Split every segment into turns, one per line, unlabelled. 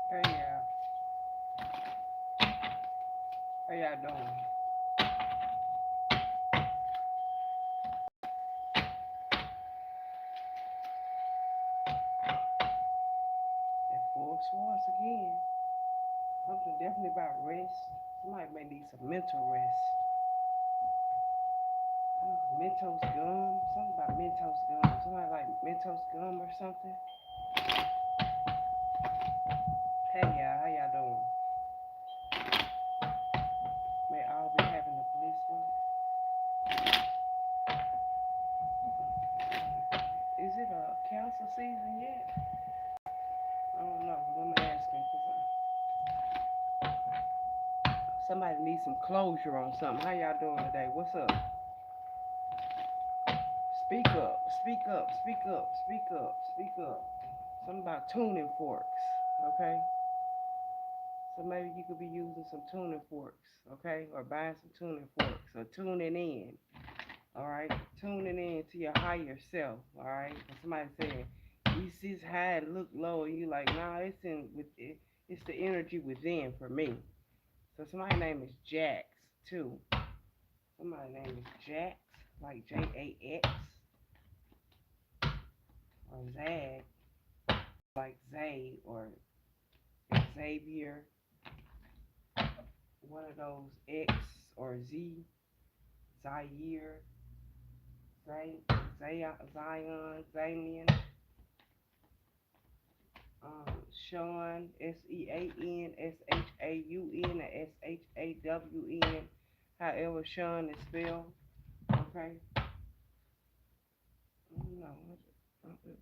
Hey, yeah. How y'all doing? At full swords again. Something definitely about rest. Somebody may need some mental rest. Mentos gum. Something about Mentos gum. Somebody like Mentos gum or something. Hey, y'all. How y'all doing? May all be having a bliss one. Is it a cancer season yet? I don't know. Let me ask him. Somebody needs some closure on something. How y'all doing today? What's up? Speak up. Speak up. Speak up. Speak up. Speak up. Something about tuning forks. Okay? So maybe you could be using some tuning forks, okay? Or buying some tuning forks or tuning in, all right? Tuning in to your higher self, all right? And somebody saying, you see it's high, it look low, and you like, nah, it's in with it, it's the energy within for me. So somebody's name is Jax too. Somebody's name is Jax, like Jax, or Zag, like Zay or Xavier, one of those X or Z, Zaire, Zion, Zamian, Sean, Sean, Shaun, however Sean is spelled. Okay. I don't know.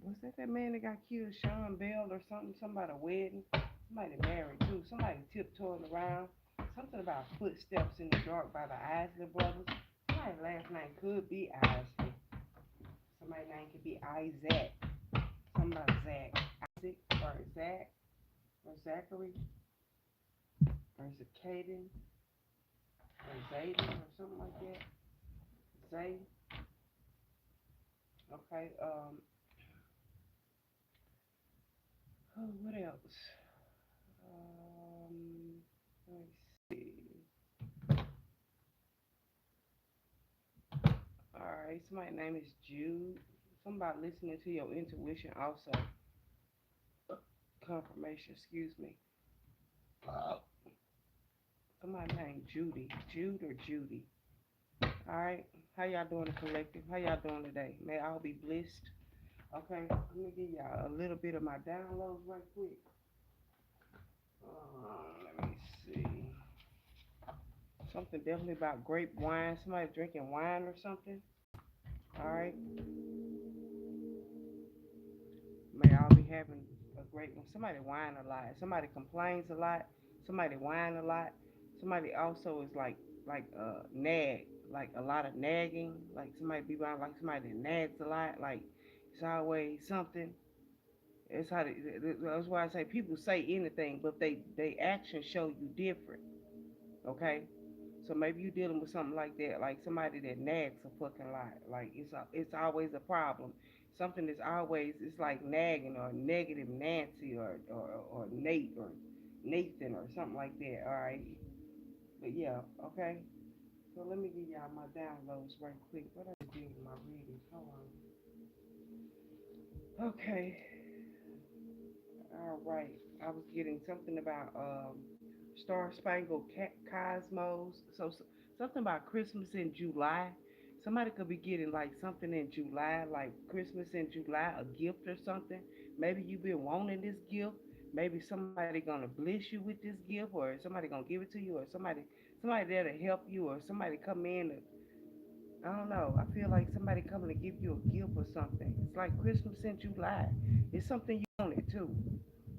Was that man that got killed, Sean Bell or something? Somebody at a wedding? Somebody married too. Somebody tiptoeing around. Something about footsteps in the dark by the Isley brothers. Somebody's last name could be Isley. Somebody's name could be Isaac. Somebody Zach. Isaac or Zach or Zachary or is it Caden or Zayden or something like that? Zay. Okay. Oh, what else? Let's see. All right. Somebody's name is Jude. Somebody listening to your intuition also. Confirmation. Excuse me. Uh, Somebody named Judy. Jude or Judy. All right. How y'all doing, the collective? How y'all doing today? May all be blessed. Okay, let me give y'all a little bit of my downloads right quick. Let me see. Something definitely about grape wine. Somebody drinking wine or something. All right. May all be having a great one. Somebody whine a lot. Somebody complains a lot. Somebody whine a lot. Somebody also is like nag, like a lot of nagging. Like somebody be around like somebody that nags a lot. Like it's always something. It's how that's why I say people say anything, but they actions show you different. Okay, so maybe you dealing with something like that, like somebody that nags a fucking lot. Like it's always a problem. Something that's always it's like nagging or negative Nancy or Nate or Nathan or something like that. All right, but yeah, okay. So let me give y'all my downloads right quick. What I did with my readings? Hold on. Okay. All right. I was getting something about Star Spangled Cosmos. So something about Christmas in July. Somebody could be getting like something in July, like Christmas in July, a gift or something. Maybe you've been wanting this gift. Maybe somebody gonna bless you with this gift, or somebody gonna give it to you, or somebody there to help you, or somebody come in. I don't know. I feel like somebody coming to give you a gift or something. It's like Christmas in July. It's something you wanted too,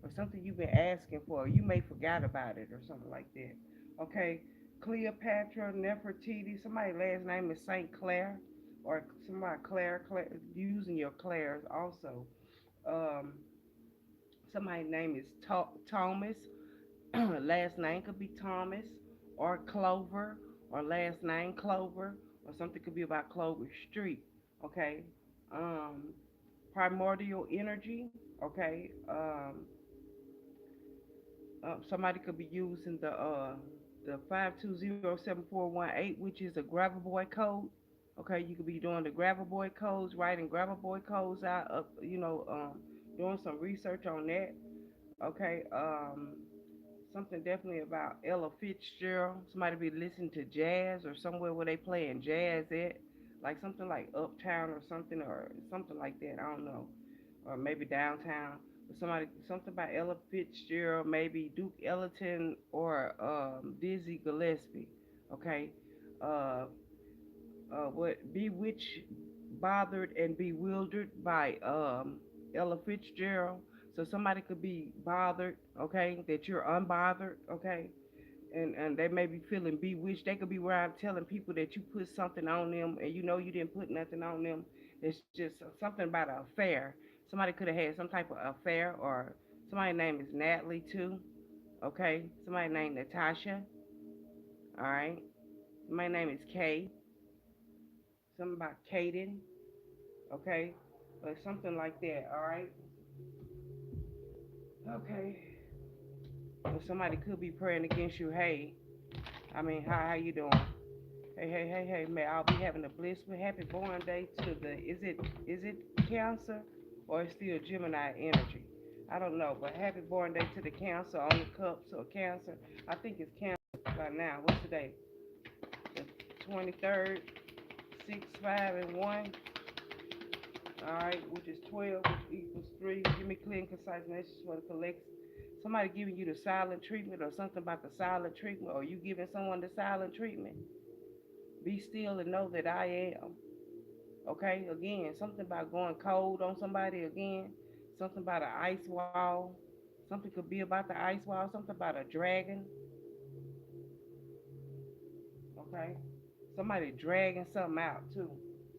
or something you've been asking for. You may forgot about it or something like that. Okay, Cleopatra, Nefertiti. Somebody last name is Saint Clair, or somebody Claire using your Claire's also. Um, Somebody's name is Thomas. Last name could be Thomas or Clover, or last name Clover, or something could be about Clover Street. Okay. Primordial energy. Okay. Somebody could be using the 5207418, which is a Grabber code. Okay, you could be doing the Grabber codes, writing Grabber codes out of, doing some research on that. Okay, something definitely about Ella Fitzgerald. Somebody be listening to jazz or somewhere where they playing jazz at, like something like Uptown or something like that. I don't know, or maybe downtown. But something by Ella Fitzgerald, maybe Duke Ellington or Dizzy Gillespie. Okay, uh, what Bewitched, Bothered, and Bewildered by Ella Fitzgerald. So somebody could be bothered, okay, that you're unbothered, okay, and they may be feeling bewitched. They could be around telling people that you put something on them and you know you didn't put nothing on them. It's just something about an affair. Somebody could have had some type of affair, or somebody's name is Natalie too, okay. Somebody's name Natasha, all right. My name is Kay. Something about Kaden, okay, or something like that. All right, okay. Or somebody could be praying against you. Hey, I mean, how you doing? Hey, man, I'll be having a blissful happy born day to the. Is it Cancer, or it's still Gemini energy? I don't know, but happy born day to the Cancer on the cups or Cancer. I think it's Cancer by now. What's the day? The 23rd, 6, 5, and 1. All right, which is 12, which equals 3. Give me clear and concise messages for the collective. Somebody giving you the silent treatment or something about the silent treatment, or you giving someone the silent treatment. Be still and know that I am. Okay, again, something about going cold on somebody again, something about an ice wall, something could be about the ice wall, something about a dragon, okay? Somebody dragging something out too.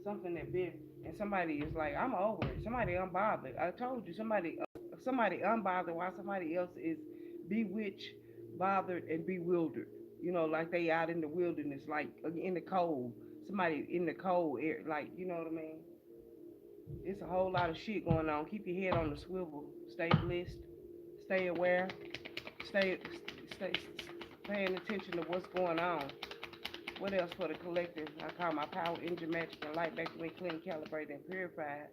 Something that been, and somebody is like, I'm over it. Somebody unbothered. I told you, somebody unbothered while somebody else is bewitched, bothered, and bewildered. Like they out in the wilderness, like in the cold. Somebody in the cold air, like what I mean. It's a whole lot of shit going on. Keep your head on the swivel. Stay blessed. Stay aware. Stay, stay, paying attention to what's going on. What else for the collective? I call my power, engine, magic, and light back to me clean, calibrated, and purified.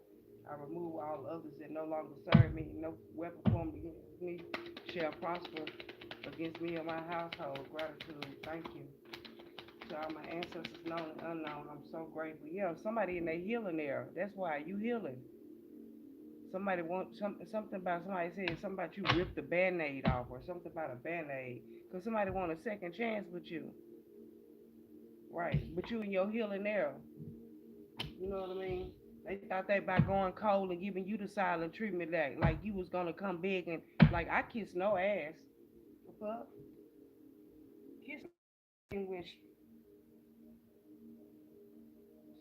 I remove all others that no longer serve me. No weapon formed against me shall prosper against me or my household. Gratitude. Thank you. To all my ancestors, known and unknown, I'm so grateful. Yeah, somebody in their healing era. That's why you healing. Somebody wants something about somebody saying something about you ripped the band-aid off or something about a band-aid. Because somebody want a second chance with you. Right. But you in your healing era. You know what I mean? They thought they by going cold and giving you the silent treatment that like you was gonna come big and like I kiss no ass. The fuck? Kiss and went.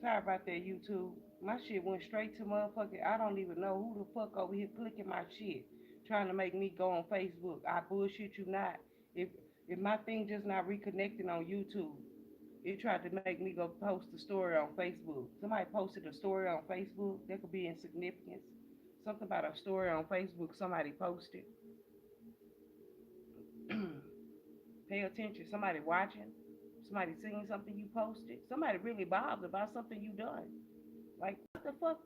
Sorry about that, YouTube. My shit went straight to motherfucking. I don't even know who the fuck over here clicking my shit, trying to make me go on Facebook. I bullshit you not. If if my thing just not reconnecting on YouTube, it tried to make me go post a story on Facebook. Somebody posted a story on Facebook. That could be insignificance. Something about a story on Facebook somebody posted. Pay attention. Somebody watching. Somebody seeing something you posted. Somebody really bothered about something you done. Like, what the fuck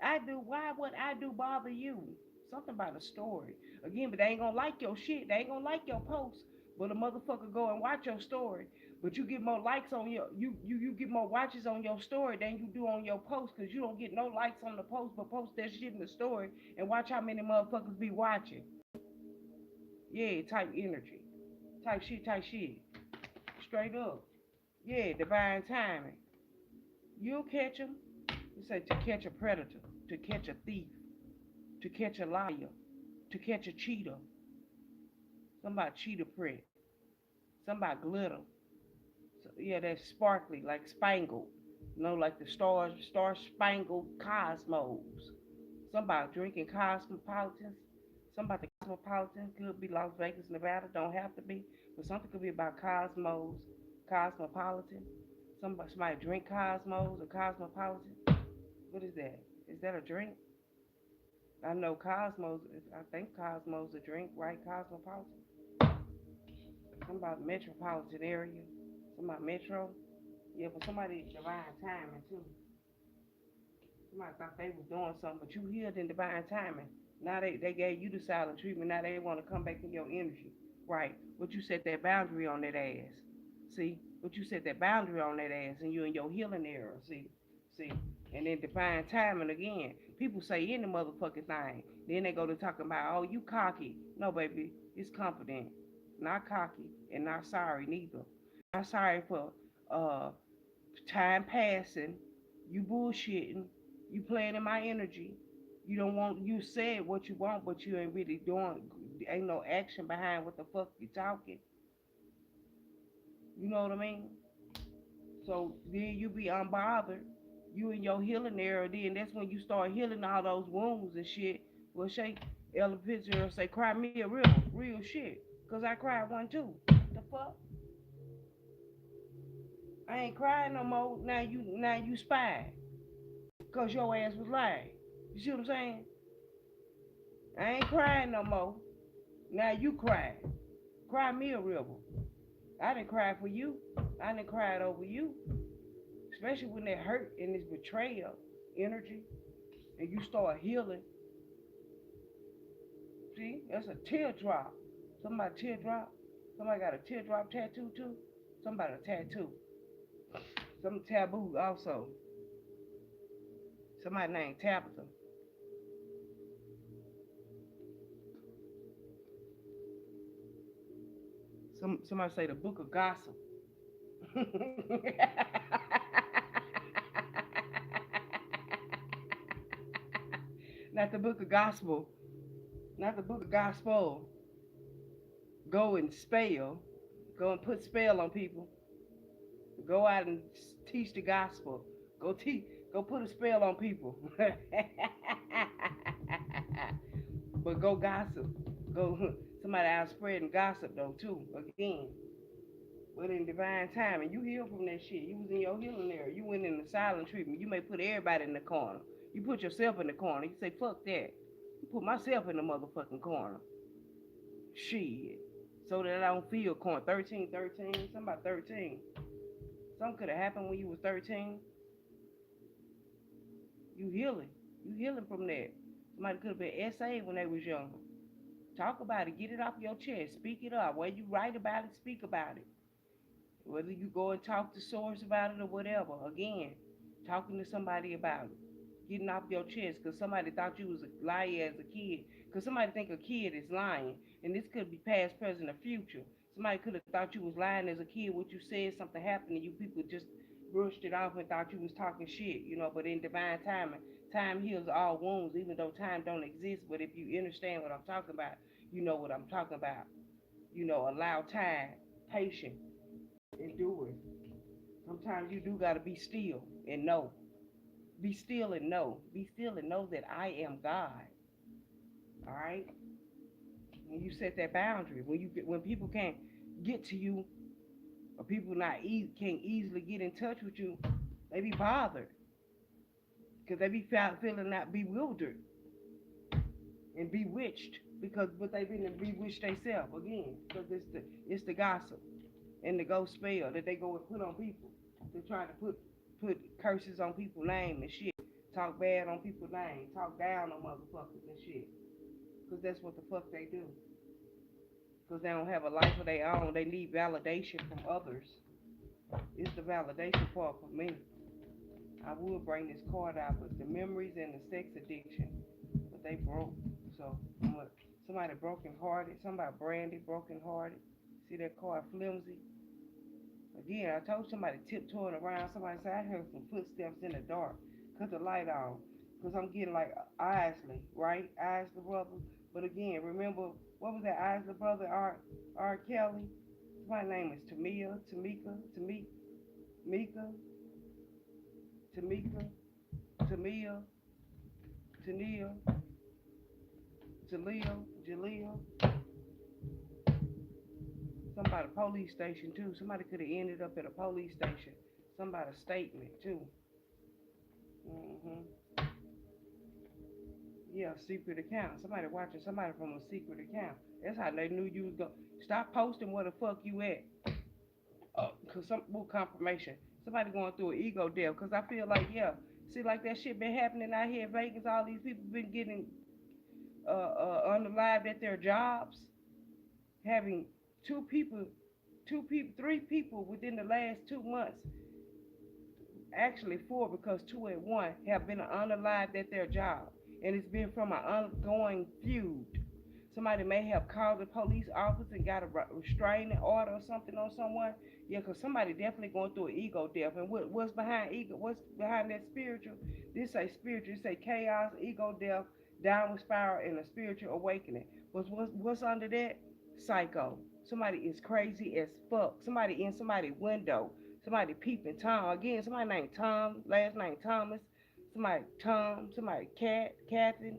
I do? Why would I do bother you? Something about a story. Again, but they ain't gonna like your shit. They ain't gonna like your post. But a motherfucker go and watch your story. But you get more likes on you get more watches on your story than you do on your post because you don't get no likes on the post, but post that shit in the story and watch how many motherfuckers be watching. Yeah, type energy. Type shit. Straight up. Yeah, divine timing. You'll catch them. You say to catch a predator, to catch a thief, to catch a liar, to catch a cheater. Somebody cheetah print. Somebody glitter. So, yeah, that's sparkly, like spangled. Like the star spangled cosmos. Somebody drinking cosmopolitans. Somebody cosmopolitan could be Las Vegas, Nevada. Don't have to be, but something could be about cosmos, cosmopolitan. Somebody drink cosmos or cosmopolitan. What is that? Is that a drink? I know Cosmos. I think Cosmos a drink, right? Cosmopolitan. Something about metropolitan area. Something about metro. Yeah, but somebody divine timing too. Somebody thought they was doing something, but you healed in divine timing. Now they gave you the silent treatment. Now they want to come back in your energy. Right. But you set that boundary on that ass. See? But you set that boundary on that ass and you in your healing era. See? See? And then divine timing again. People say any motherfucking thing. Then they go to talking about, oh, you cocky. No, baby. It's confident. Not cocky and not sorry neither. Not sorry for uh time passing, you bullshitting, you playing in my energy. You don't want you said what you want, but you ain't really doing. Ain't no action behind what the fuck you talking. You know what I mean? So then you be unbothered. You in your healing area, then that's when you start healing all those wounds and shit. Well, Shay, Ella Fitzgerald say, cry me a real shit. Cause I cried one too. The fuck? I ain't crying no more. Now you spy. Cause your ass was lying. You see what I'm saying? I ain't crying no more. Now you cry. Cry me a river. I didn't cry for you. I didn't cry it over you. Especially when that hurt and this betrayal energy and you start healing. See, that's a teardrop. Somebody teardrop. Somebody got a teardrop tattoo too. Somebody a tattoo. Some taboo also. Somebody named Tabitha. Somebody say the book of gossip. Not the book of gospel. Not the book of gospel. Go and spell. Go and put spell on people. Go out and teach the gospel. Go teach. Go put a spell on people. But go gossip. Go somebody out spreading gossip though too. Again. But in divine time, and you healed from that shit. You was in your healing area. You went in the silent treatment. You may put everybody in the corner. You put yourself in the corner. You say, fuck that. You put myself in the motherfucking corner. Shit. So that I don't feel corner. 13, 13. Something about 13. Something could have happened when you was 13. You healing. You healing from that. Somebody could have been SA when they was young. Talk about it. Get it off your chest. Speak it up. Whether you write about it, speak about it. Whether you go and talk to source about it or whatever. Again, talking to somebody about it. Getting off your chest because somebody thought you was a liar as a kid. Because somebody think a kid is lying. And this could be past, present, or future. Somebody could have thought you was lying as a kid. What you said, something happened, and you people just brushed it off and thought you was talking shit, But in divine timing, time heals all wounds, even though time don't exist. But if you understand what I'm talking about, you know what I'm talking about. Allow time, patience, endure. Sometimes you do gotta be still and know. Be still and know. Be still and know that I am God. All right. When you set that boundary, when people can't get to you, or people can't easily get in touch with you, they be bothered because they be feeling that bewildered and bewitched because but they been bewitched themselves again because it's the gossip and the ghost spell that they go and put on people. They try to put curses on people's name and shit. Talk bad on people's name. Talk down on motherfuckers and shit. Because that's what the fuck they do. Because they don't have a life of their own. They need validation from others. It's the validation part for me. I would bring this card out, but the memories and the sex addiction, but they broke. So somebody broken hearted, somebody branded broken hearted. See that card flimsy? Again, I told somebody tiptoeing around. Somebody said I heard some footsteps in the dark. Cut the light on. Because I'm getting like Isley, right? Isley brother. But again, remember, what was that Isley brother, R. Kelly? My name is Mika, Tamika, Tamia, Tania, Jaleel. Somebody police station too. Somebody could have ended up at a police station. Somebody's statement too. Yeah, secret account. Somebody watching somebody from a secret account. That's how they knew you was going. Stop posting where the fuck you at. Cause some more confirmation. Somebody going through an ego death. Cause I feel like yeah, see like that shit been happening out here in Vegas. All these people been getting unalived at their jobs, having two people, three people within the last 2 months. Actually four because two at one have been unalived at their job, and it's been from an ongoing feud. Somebody may have called the police office and got a restraining order or something on someone. Yeah, because somebody definitely going through an ego death. And what's behind ego? What's behind that spiritual? This say spiritual. This say chaos, ego death, downward spiral, and a spiritual awakening. What's under that? Psycho. Somebody is crazy as fuck. Somebody in somebody's window. Somebody peeping Tom. Again, somebody named Tom, last name Thomas. Somebody Tom, somebody Kathy,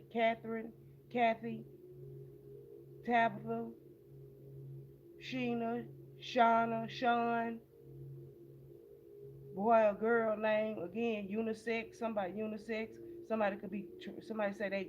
Tabitha, Sheena, Shauna, Sean, boy or girl name, again, unisex, somebody unisex. Somebody could be, somebody say they,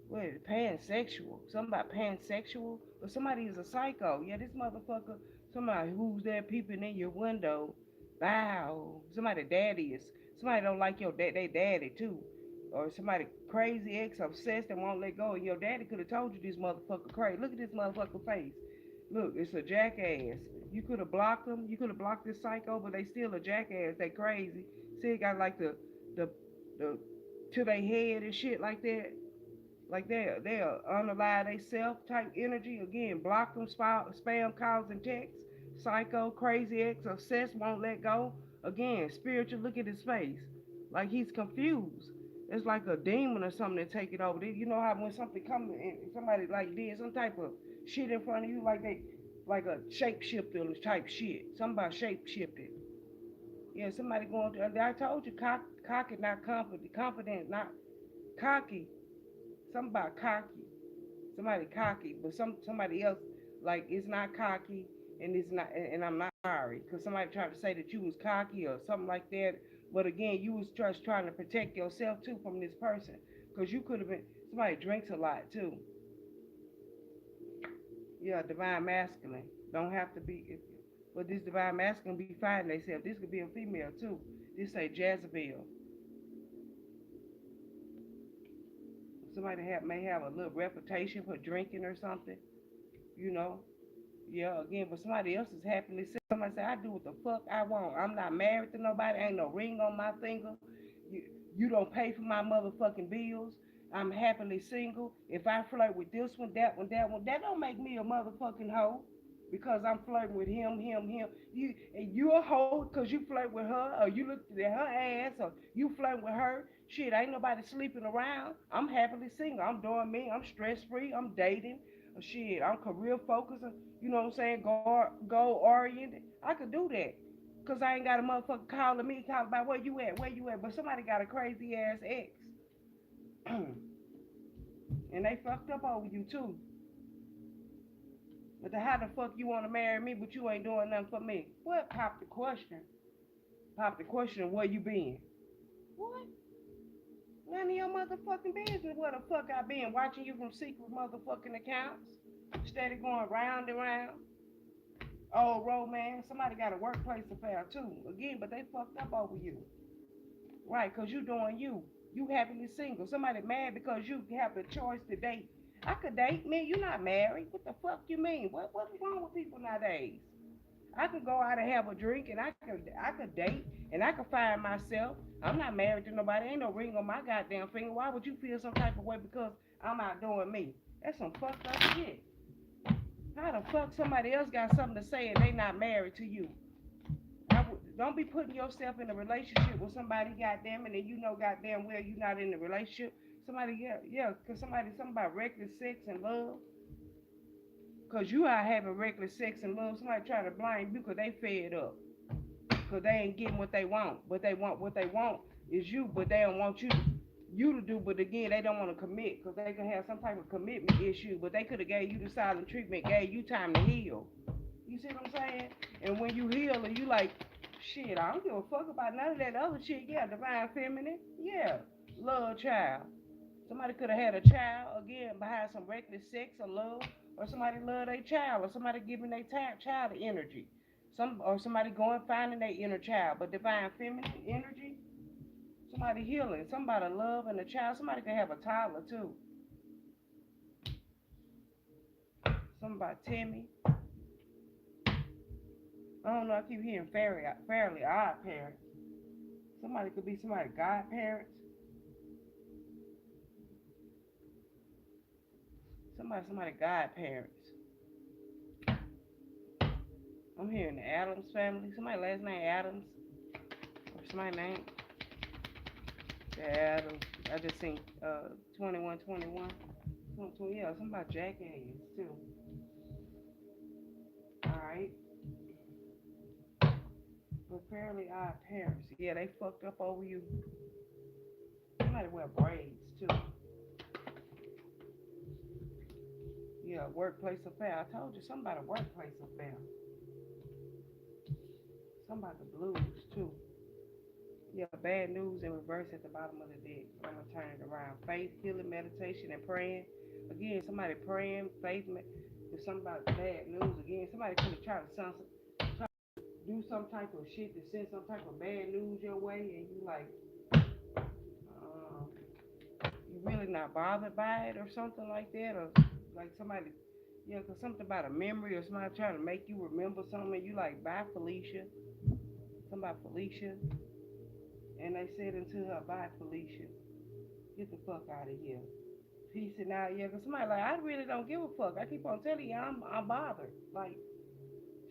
what is it, pansexual. Somebody pansexual. But somebody is a psycho. Yeah, this motherfucker, somebody who's there peeping in your window. Wow. Somebody daddy is, somebody don't like your they daddy too. Or somebody crazy ex obsessed and won't let go. And your daddy could have told you this motherfucker crazy. Look at this motherfucker face. Look, it's a jackass. You could have blocked them. You could have blocked this psycho, but they still a jackass. They crazy. See, it got like the the to their head and shit like that. Like they're unalive they self type energy. Again, block them spam calls and texts. Psycho, crazy ex, obsessed, won't let go. Again, spiritual, look at his face. Like he's confused. It's like a demon or something that take it over. You know how when something comes and somebody like did some type of shit in front of you, like they like a shapeshifter type shit. Somebody shape shifted. Yeah, somebody going to I told you cocky not confident, confident not cocky. Somebody cocky, somebody cocky, but somebody else like it's not cocky and it's not, and I'm not sorry because somebody tried to say that you was cocky or something like that. But again, you was just trying to protect yourself too from this person because you could have been somebody drinks a lot too. Yeah, divine masculine don't have to be, but this divine masculine be fighting themselves. This could be a female too. This say Jezebel. Somebody may have a little reputation for drinking or something, you know. Yeah, again, but somebody else is happily single. Somebody say, I do what the fuck I want. I'm not married to nobody. Ain't no ring on my finger. You, you don't pay for my motherfucking bills. I'm happily single. If I flirt with this one, that one, that one, that don't make me a motherfucking hoe because I'm flirting with him. You a hoe because you flirt with her or you look at her ass or you flirt with her. Shit, ain't nobody sleeping around. I'm happily single. I'm doing me. I'm stress free. I'm dating. Shit, I'm career focused. You know what I'm saying? Goal oriented. I could do that. Cause I ain't got a motherfucker calling me, calling about where you at, where you at. But somebody got a crazy ass ex. And they fucked up over you too. But how the fuck you wanna marry me but you ain't doing nothing for me? What? Pop the question. Pop the question of where you been. What? None of your motherfucking business where the fuck I been watching you from secret motherfucking accounts. Steady going round and round. Oh, romance. Somebody got a workplace affair too. Again, but they fucked up over you. Right, because you doing you. You happily single. Somebody mad because you have the choice to date. I could date me. You're not married. What the fuck you mean? What's wrong with people nowadays? I could go out and have a drink and I could date and I could find myself. I'm not married to nobody. Ain't no ring on my goddamn finger. Why would you feel some type of way because I'm out doing me? That's some fucked up shit. How the fuck somebody else got something to say and they not married to you? Don't be putting yourself in a relationship with somebody, goddamn, and then you know goddamn well you're not in a relationship. Somebody, yeah, cause something about reckless sex and love. Cause you are having reckless sex and love. Somebody trying to blind you cause they fed up. Cause they ain't getting what they want. But they want what they want is you, but they don't want you to do. But again, they don't want to commit because they can have some type of commitment issue. But they could have gave you the silent treatment, gave you time to heal. You see what I'm saying? And when you heal and you like, shit, I don't give a fuck about none of that other shit. Yeah, divine feminine. Yeah, love child. Somebody could have had a child again behind some reckless sex or love, or somebody love their child, or somebody giving their child the energy. Or somebody going finding their inner child, but divine feminine energy. Somebody healing, somebody loving a child. Somebody could have a toddler too. Somebody Timmy. I don't know. I keep hearing fairly odd parents. Somebody could be somebody godparents. Somebody godparents. I'm hearing the Adams family. Somebody last name Adams. Or somebody name Adams. I just seen 2121. Yeah, somebody jackass too. Alright. But fairly odd parents. Yeah, they fucked up over you. Somebody wear braids too. Yeah, workplace affair. I told you somebody workplace affair. Somebody blues too. Yeah, bad news in reverse at the bottom of the deck. I'm gonna turn it around. Faith, healing, meditation, and praying. Again, somebody praying, with somebody bad news. Again, somebody could have tried to do some type of shit to send some type of bad news your way, and you like, um, you really not bothered by it or something like that, or like somebody, yeah, cause something about a memory or somebody trying to make you remember something, and you like, bye Felicia, somebody Felicia, and they said into her, bye Felicia, get the fuck out of here. Peacing out, yeah, cause somebody like, I really don't give a fuck. I keep on telling you, I'm bothered. Like,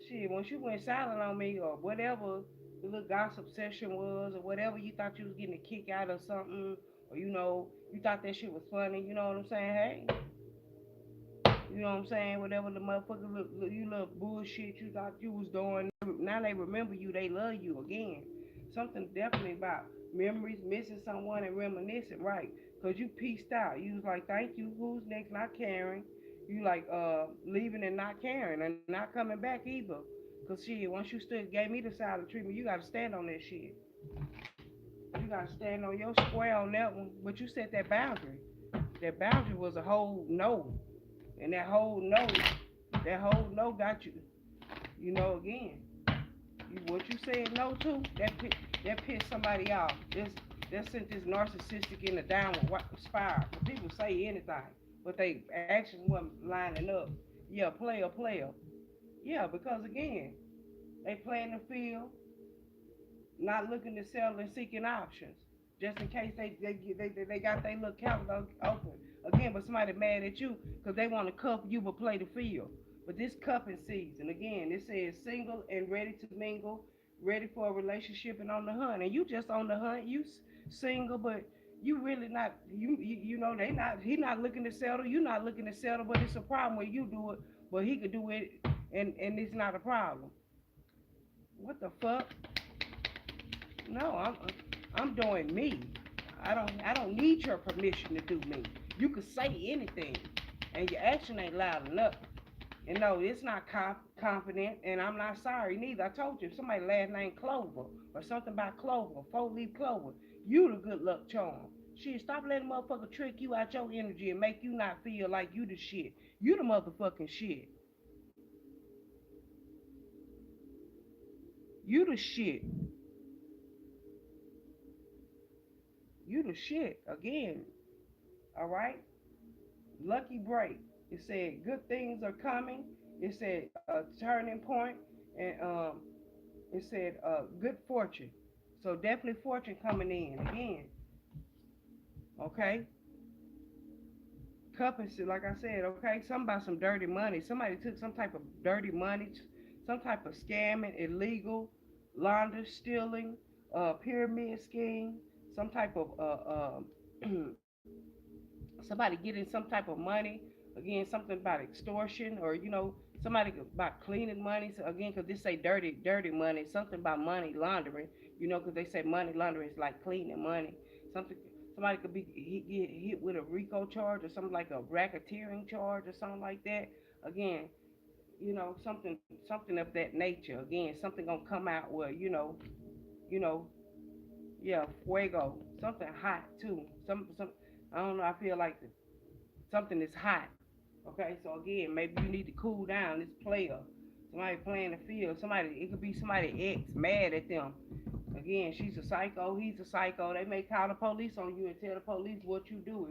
shit, once you went silent on me or whatever the little gossip session was or whatever you thought you was getting a kick out of something or you thought that shit was funny, you know what I'm saying? Hey, you know what I'm saying? Whatever the motherfucker you little bullshit you thought you was doing, now they remember you, they love you again. Something definitely about memories, missing someone and reminiscing, right? Cause you pieced out. You was like, thank you, who's next? Not caring. You like leaving and not caring and not coming back either. Cause shit, once you still gave me the silent treatment, you gotta stand on that shit. You gotta stand on your square on that one. But you set that boundary. That boundary was a whole no. And that whole no got you, again. What you said no to, that pissed somebody off. That sent this narcissistic in a downward spiral. People say anything, but they actions wasn't lining up. Yeah, player. Yeah, because again, they playing the field, not looking to sell and seeking options, just in case they got their little calendar open again. But somebody mad at you because they want to cuff you but play the field. But this cuffing season again, it says single and ready to mingle, ready for a relationship and on the hunt. And you just on the hunt, you single, but you really not. They not. He not looking to settle. You not looking to settle. But it's a problem when you do it, but he could do it, and it's not a problem. What the fuck? No, I'm doing me. I don't need your permission to do me. You could say anything, and your action ain't loud enough. And no, it's not confident, and I'm not sorry neither. I told you, if somebody last name Clover or something about Clover, 4-leaf clover, you the good luck charm. Shit, stop letting motherfucker trick you out your energy and make you not feel like you the shit. You the motherfucking shit. You the shit. You the shit. Again, all right? Lucky break. It said good things are coming. It said a turning point, and it said good fortune. So definitely fortune coming in again. Okay, cup and shit, like I said. Okay, something about some dirty money. Somebody took some type of dirty money, some type of scamming, illegal, launder, stealing, pyramid scheme, some type of somebody getting some type of money, again something about extortion, or somebody about cleaning money. So again, because they say dirty money, something about money laundering, because they say money laundering is like cleaning money. Something Somebody could get hit with a RICO charge or something like a racketeering charge or something like that. Again, something of that nature. Again, something gonna come out where you know, yeah, fuego, something hot too. Some I don't know. I feel like something is hot. Okay, so again, maybe you need to cool down. This player, somebody playing the field, somebody. It could be somebody ex mad at them. Again, she's a psycho. He's a psycho. They may call the police on you and tell the police what you do.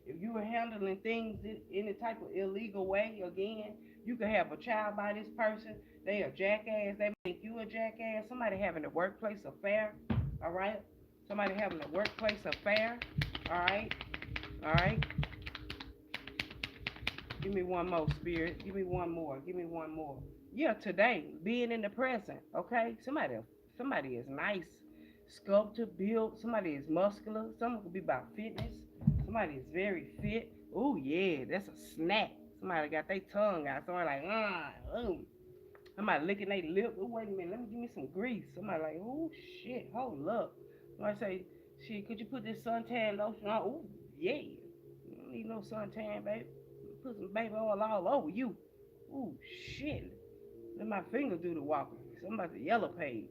If you are handling things in any type of illegal way, again, you could have a child by this person. They a jackass. They make you a jackass. Somebody having a workplace affair. All right. Somebody having a workplace affair. All right. All right. Give me one more, spirit. Give me one more. Give me one more. Yeah, today, being in the present, okay? Somebody is nice, sculpted, built. Somebody is muscular. Someone could be about fitness. Somebody is very fit. Oh yeah, that's a snack. Somebody got their tongue out. Somebody like, oh. Somebody licking their lip. Oh, wait a minute, let me give me some grease. Somebody like, oh shit, hold up. Somebody say, shit, could you put this suntan lotion on? Oh yeah. You don't need no suntan, baby. Put some baby oil all over you. Ooh, shit. Let my finger do the walking. Somebody's a yellow page.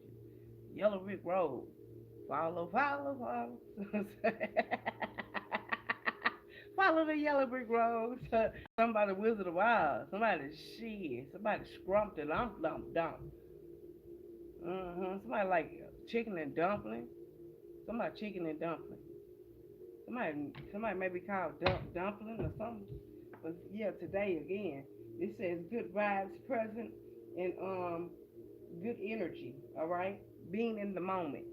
Yellow Rick Road. Follow, follow, follow. Follow the yellow brick road. Somebody Wizard of Oz. Somebody shit. Somebody scrumped it. Dump. Somebody like chicken and dumpling. Somebody chicken and dumpling. Somebody maybe called dumpling or something. But yeah, today again, it says good vibes present and good energy. All right, being in the moment.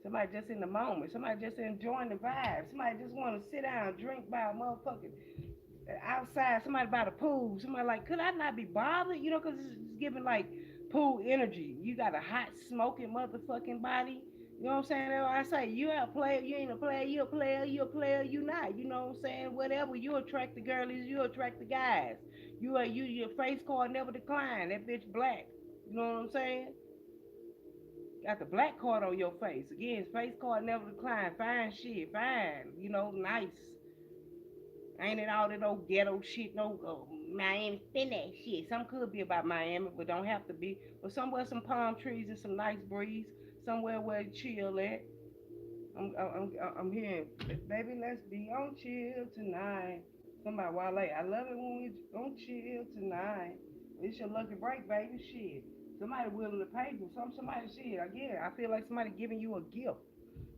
Somebody just in the moment. Somebody just enjoying the vibe. Somebody just want to sit down, drink by a motherfucking outside. Somebody by the pool. Somebody like, could I not be bothered? You know, because it's giving like pool energy. You got a hot smoking motherfucking body. You know what I'm saying? That's why I say you a player, you ain't a player, you a player, you a player, you not. You know what I'm saying? Whatever, you attract the girlies, you attract the guys. Your face card never decline. That bitch black. You know what I'm saying? Got the black card on your face. Again, face card never decline. Fine shit, fine. You know, nice. Ain't it all that old ghetto shit, no Miami that shit. Some could be about Miami, but don't have to be. But somewhere some palm trees and some nice breeze. Somewhere where you chill at. I'm hearing, baby, let's be on chill tonight. Somebody Wale, I love it when we on chill tonight. It's your lucky break, baby. Shit. Somebody willing to pay you. Somebody shit. Again, I feel like somebody giving you a gift.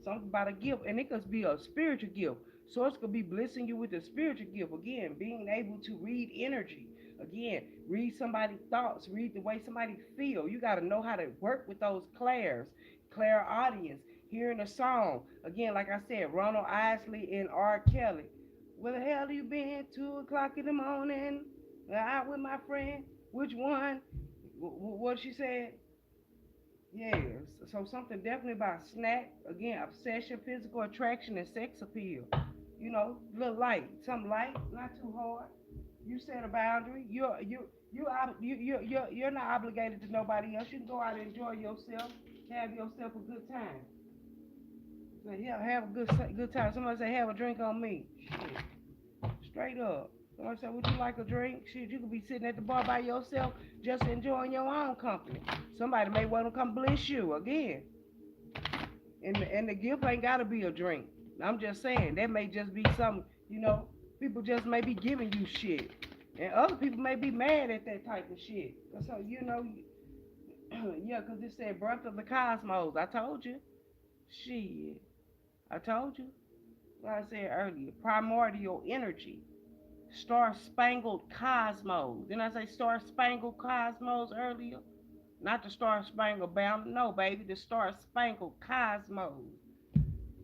Something about a gift, and it could be a spiritual gift. Source could be blessing you with a spiritual gift. Again, being able to read energy. Again, read somebody's thoughts, read the way somebody feel. You got to know how to work with those clairs, clairaudience, hearing a song. Again, like I said, Ronald Isley and R. Kelly. Where the hell you been? 2 o'clock in the morning. Out with my friend. Which one? What she said? Yes. So something definitely about snack. Again, obsession, physical attraction, and sex appeal. You know, little light, something light, not too hard. You set a boundary. You're not obligated to nobody else. You can go out and enjoy yourself, have yourself a good time. Say, yeah, have a good time. Somebody say, have a drink on me. Shit, straight up. Somebody say, would you like a drink? Shit, you could be sitting at the bar by yourself, just enjoying your own company. Somebody may want to come bless you again. And the gift ain't gotta be a drink. I'm just saying that may just be some, you know, people just may be giving you shit, and other people may be mad at that type of shit. So you know, yeah, cause it said birth of the cosmos. I told you, shit. I told you. Like I said earlier, primordial energy, star spangled cosmos. Didn't I say star spangled cosmos earlier? Not the Star Spangled Banner. No, baby, the Star Spangled Cosmos.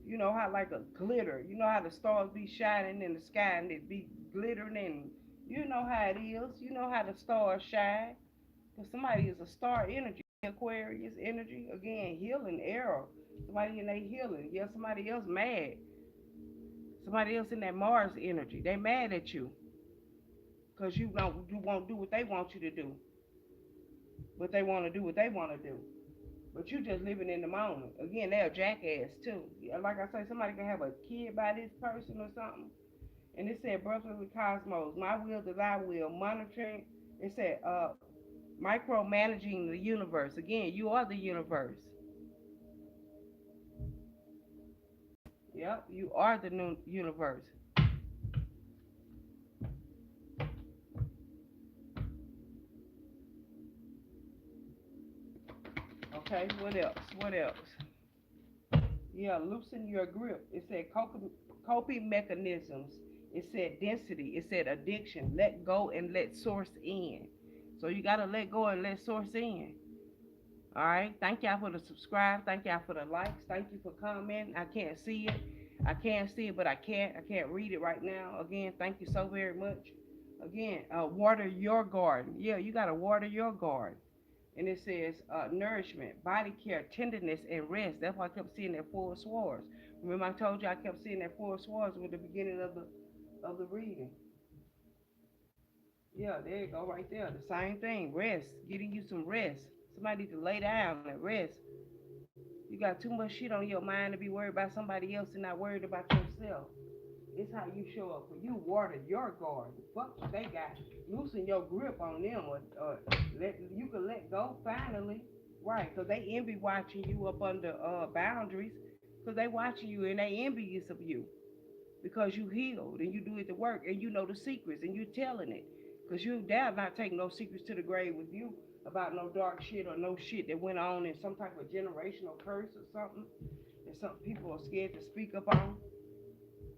You know how like a glitter. You know how the stars be shining in the sky and it be glittering and you know how it is. You know how the stars shine. Because somebody is a star energy. Aquarius energy. Again, healing arrow. Somebody in their healing. Yeah, somebody else mad. Somebody else in that Mars energy. They mad at you. Because you won't do what they want you to do. But they want to do what they want to do. But you just living in the moment. Again, they're a jackass too. Like I say, somebody can have a kid by this person or something. And it said birth of the cosmos. My will to thy will. Monitoring. It said micromanaging the universe. Again, you are the universe. Yep, you are the new universe. Okay, what else? What else? Yeah, loosen your grip. It said coping mechanisms. It said density. It said addiction. Let go and let source in. So you gotta let go and let source in. All right. Thank y'all for the subscribe. Thank y'all for the likes. Thank you for commenting. I can't see it. I can see it, but I can't. I can't read it right now. Again, thank you so very much. Again, water your garden. Yeah, you gotta water your garden. And it says nourishment, body care, tenderness, and rest. That's why I kept seeing that four swords. Remember, I told you I kept seeing that four swords with the beginning of the reading. Yeah, there you go, right there. The same thing. Rest, getting you some rest. Somebody need to lay down and rest. You got too much shit on your mind to be worried about somebody else and not worried about yourself. It's how you show up for you. Water your garden. Fuck what they got. Loosen your grip on them, or let you can let go finally. Right, because they envy watching you up under boundaries. Because they watching you and they envious of you. Because you healed and you do it the work and you know the secrets and you telling it. Because you dare not take no secrets to the grave with you about no dark shit or no shit that went on in some type of generational curse or something that some people are scared to speak up on.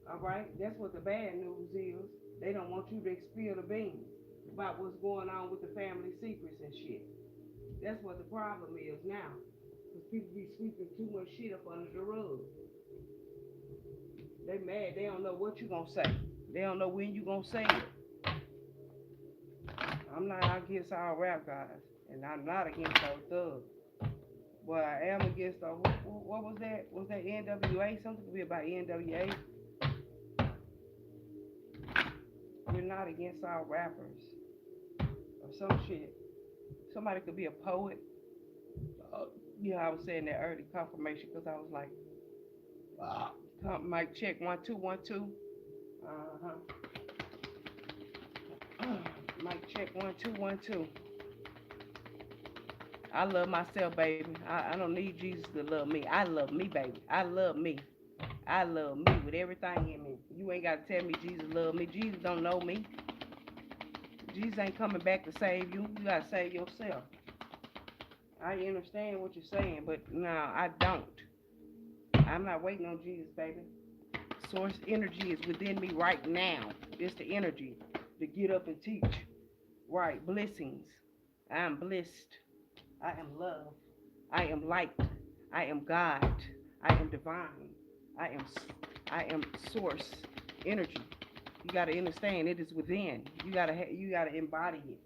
All right, that's what the bad news is. They don't want you to spill the beans about what's going on with the family secrets and shit. That's what the problem is now. Because people be sweeping too much shit up under the rug. They mad. They don't know what you gonna say. They don't know when you gonna say it. I'm not against all rap guys, and I'm not against those thugs. But I am against the what was that? Was that NWA? Something could be about NWA. We're not against all rappers or some shit. Somebody could be a poet. Uh, yeah, I was saying that early confirmation because I was like, mic check 1 2 1 2. Uh huh. Mic check 1 2 1 2. I love myself, baby. I don't need Jesus to love me. I love me, baby. I love me. I love me with everything in me. You ain't got to tell me Jesus love me. Jesus don't know me. Jesus ain't coming back to save you. You got to save yourself. I understand what you're saying, but no, I don't. I'm not waiting on Jesus, baby. Source energy is within me right now. It's the energy to get up and teach. Right, blessings. I am blessed. I am love. I am light. I am God. I am divine. I am I am source energy. You got to understand it is within. You got to embody it.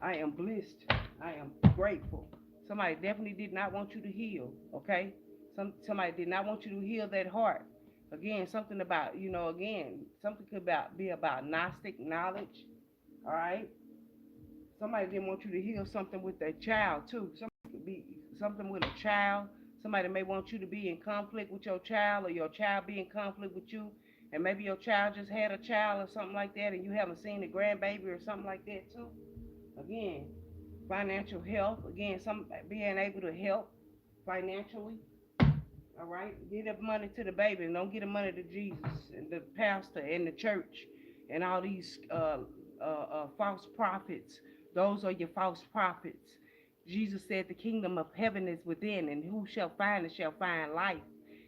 I am blessed. I am grateful. Somebody definitely did not want you to heal, okay? Somebody did not want you to heal that heart. Again, something about, again, something could be about Gnostic knowledge, all right? Somebody didn't want you to heal something with their child too. Somebody could be something with a child. Somebody may want you to be in conflict with your child, or your child be in conflict with you, and maybe your child just had a child or something like that, and you haven't seen a grandbaby or something like that too. Again, financial health. Again, some being able to help financially. All right, get the money to the baby, and don't get the money to Jesus and the pastor and the church and all these false prophets. Those are your false prophets. Jesus said the kingdom of heaven is within, and who shall find it shall find life.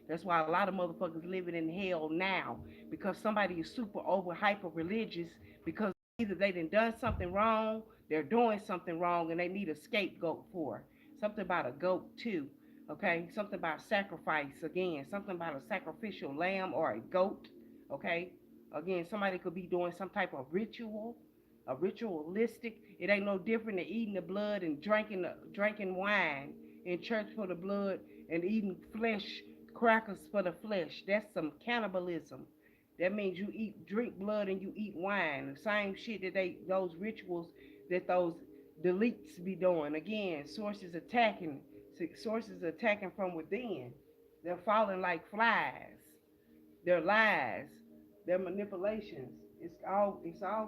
That's why a lot of motherfuckers living in hell now because somebody is super over hyper religious because either they done something wrong, they're doing something wrong, and they need a scapegoat for something about a goat too. Okay, something about sacrifice again, something about a sacrificial lamb or a goat. Okay, again, somebody could be doing some type of ritual, a ritualistic. It ain't no different than eating the blood and drinking wine in church for the blood and eating flesh crackers for the flesh. That's some cannibalism. That means you drink blood and you eat wine. The same shit that those rituals that those deletes be doing. Again, sources attacking from within. They're falling like flies. Their lies, their manipulations. It's all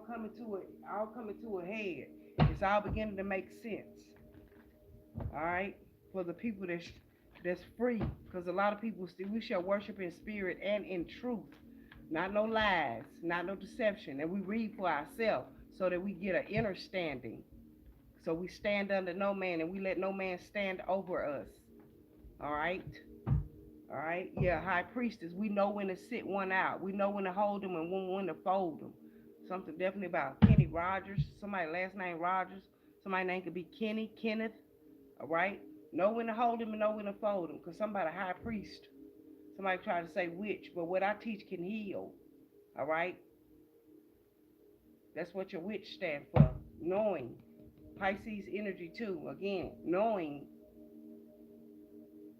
coming to a head. It's all beginning to make sense. All right, for the people that's free, because a lot of people still we shall worship in spirit and in truth, not no lies, not no deception, and we read for ourselves so that we get an understanding. So we stand under no man, and we let no man stand over us. All right. All right. Yeah, high priestess. We know when to sit one out. We know when to hold them and when to fold them. Something definitely about Kenny Rogers. Somebody last name Rogers. Somebody name could be Kenny, Kenneth. All right. Know when to hold them and know when to fold them. Because somebody high priest. Somebody try to say witch, but what I teach can heal. All right. That's what your witch stand for. Knowing. Pisces energy too. Again, knowing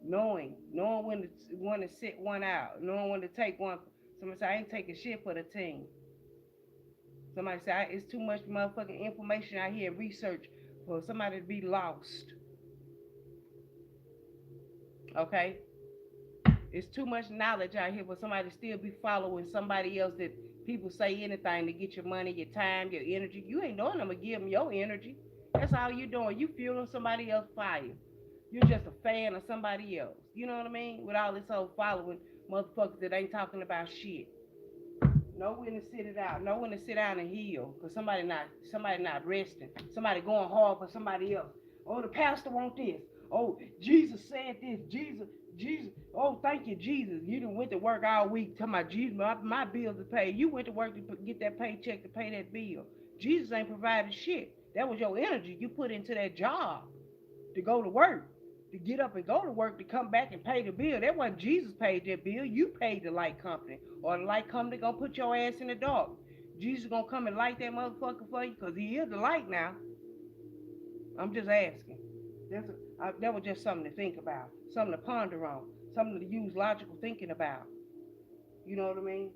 when to sit one out, knowing when to take one. Somebody say I ain't taking shit for the team. Somebody say it's too much motherfucking information out here, research for somebody to be lost. Okay, it's too much knowledge out here for somebody to still be following somebody else that people say anything to get your money, your time, your energy. You ain't doing them to give them your energy. That's all you doing. You fueling somebody else's fire. You're just a fan of somebody else. You know what I mean? With all this whole following motherfuckers that ain't talking about shit. Know when to sit it out. Know when to sit down and heal. Cause somebody not resting. Somebody going hard for somebody else. Oh, the pastor want this. Oh, Jesus said this. Jesus. Oh, thank you, Jesus. You done went to work all week talking about Jesus. My bills are paid. You went to work to get that paycheck to pay that bill. Jesus ain't provided shit. That was your energy you put into that job to go to work, to get up and go to work, to come back and pay the bill. That wasn't Jesus paid that bill. You paid the light company, or the light company gonna put your ass in the dark. Jesus gonna come and light that motherfucker for you because he is the light now. I'm just asking. That was just something to think about, something to ponder on, something to use logical thinking about. You know what I mean?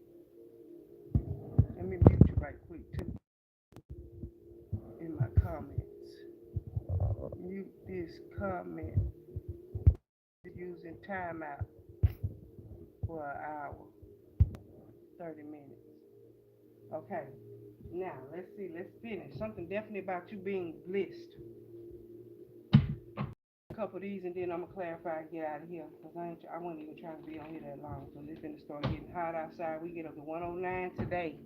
Let me mute you right quick too in my comments. Mute this comment using timeout for an hour, 30 minutes. Okay, now let's see, let's finish. Something definitely about you being blessed. A couple of these and then I'm gonna clarify and get out of here because I wasn't even trying to be on here that long. So it's gonna start getting hot outside. We get up to 109 today.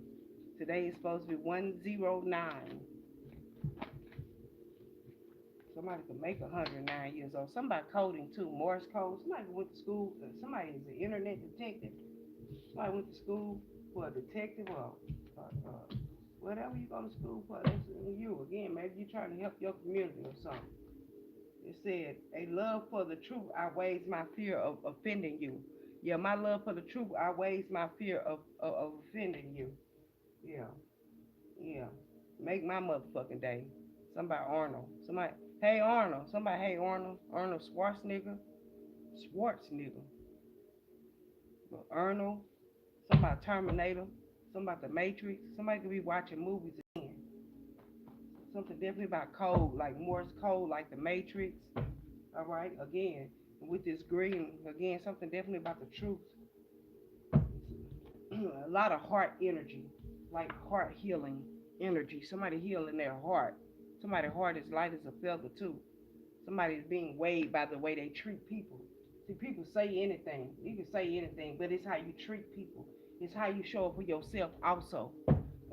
Today is supposed to be 109. Somebody could make 109 years old. Somebody coding too, Morse code. Somebody went to school. Somebody is an internet detective. Somebody went to school for a detective or whatever you go to school for. That's you again. Maybe you're trying to help your community or something. It said, "A love for the truth outweighs my fear of offending you." Yeah, my love for the truth outweighs my fear of offending you. Yeah, yeah. Make my motherfucking day. Somebody Arnold. Somebody, hey Arnold. Somebody, hey Arnold. Arnold Schwarzenegger. Schwarzenegger. But Arnold. Somebody Terminator. Somebody the Matrix. Somebody could be watching movies again. Something definitely about code, like Morse code, like the Matrix. All right, again, with this green, again, something definitely about the truth. A lot of heart energy, like heart healing energy. Somebody healing their heart. Somebody's heart is light as a feather too. Somebody is being weighed by the way they treat people. See, people say anything. You can say anything, but it's how you treat people. It's how you show up for yourself also.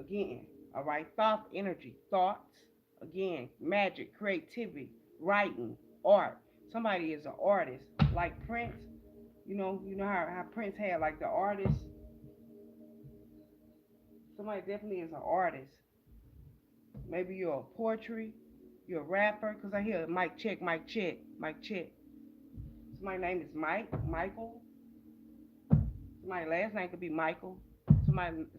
Again, all right, thought energy, thoughts. Again, magic, creativity, writing, art. Somebody is an artist, like Prince. You know how Prince had like the artist. Somebody definitely is an artist. Maybe you're a poetry, you're a rapper. Cause I hear Mike check, Mike check, Mike check. Somebody's name is Michael. Somebody's last name could be Michael.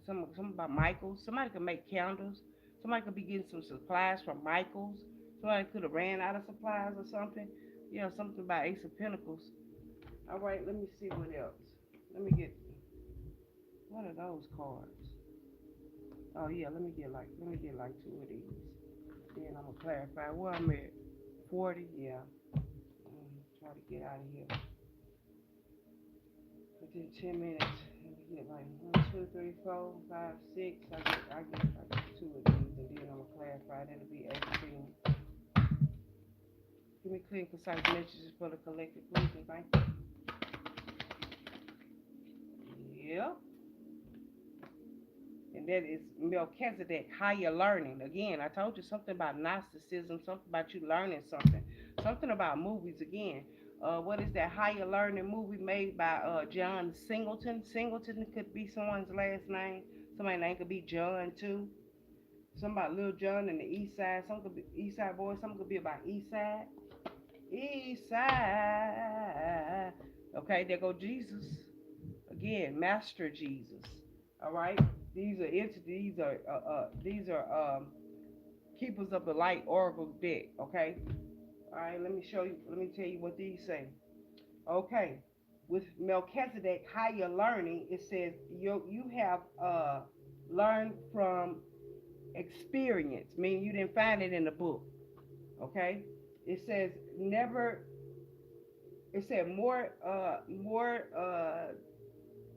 Something about Michael. Somebody could make candles. Somebody could be getting some supplies from Michaels. Somebody could have ran out of supplies or something. Something about Ace of Pentacles. All right, let me see what else. Let me get what are those cards? Oh yeah, let me get like two of these. Then I'm gonna clarify where I'm at. 40, yeah. Try to get out of here within 10 minutes. Let me get like 1, 2, 3, 4, 5, 6. I get two of these, and then I'm gonna clarify. That'll be 18. Give me clear, concise messages for the collective, please, and thank you. Yep. And that is Melchizedek, higher learning. Again, I told you something about Gnosticism, something about you learning something, something about movies again. What is that higher learning movie made by John Singleton? Singleton could be someone's last name. Somebody's name could be John too. Somebody Little John in the East Side. Some could be East Side Boy. Some could be about East Side. East Side. Okay, there go Jesus again, Master Jesus. All right, these are entities. These are keepers of the light oracle deck. Okay. All right. Let me show you. Let me tell you what these say. Okay. With Melchizedek higher learning, it says you have learned from experience, meaning you didn't find it in the book. Okay. It says never. It said more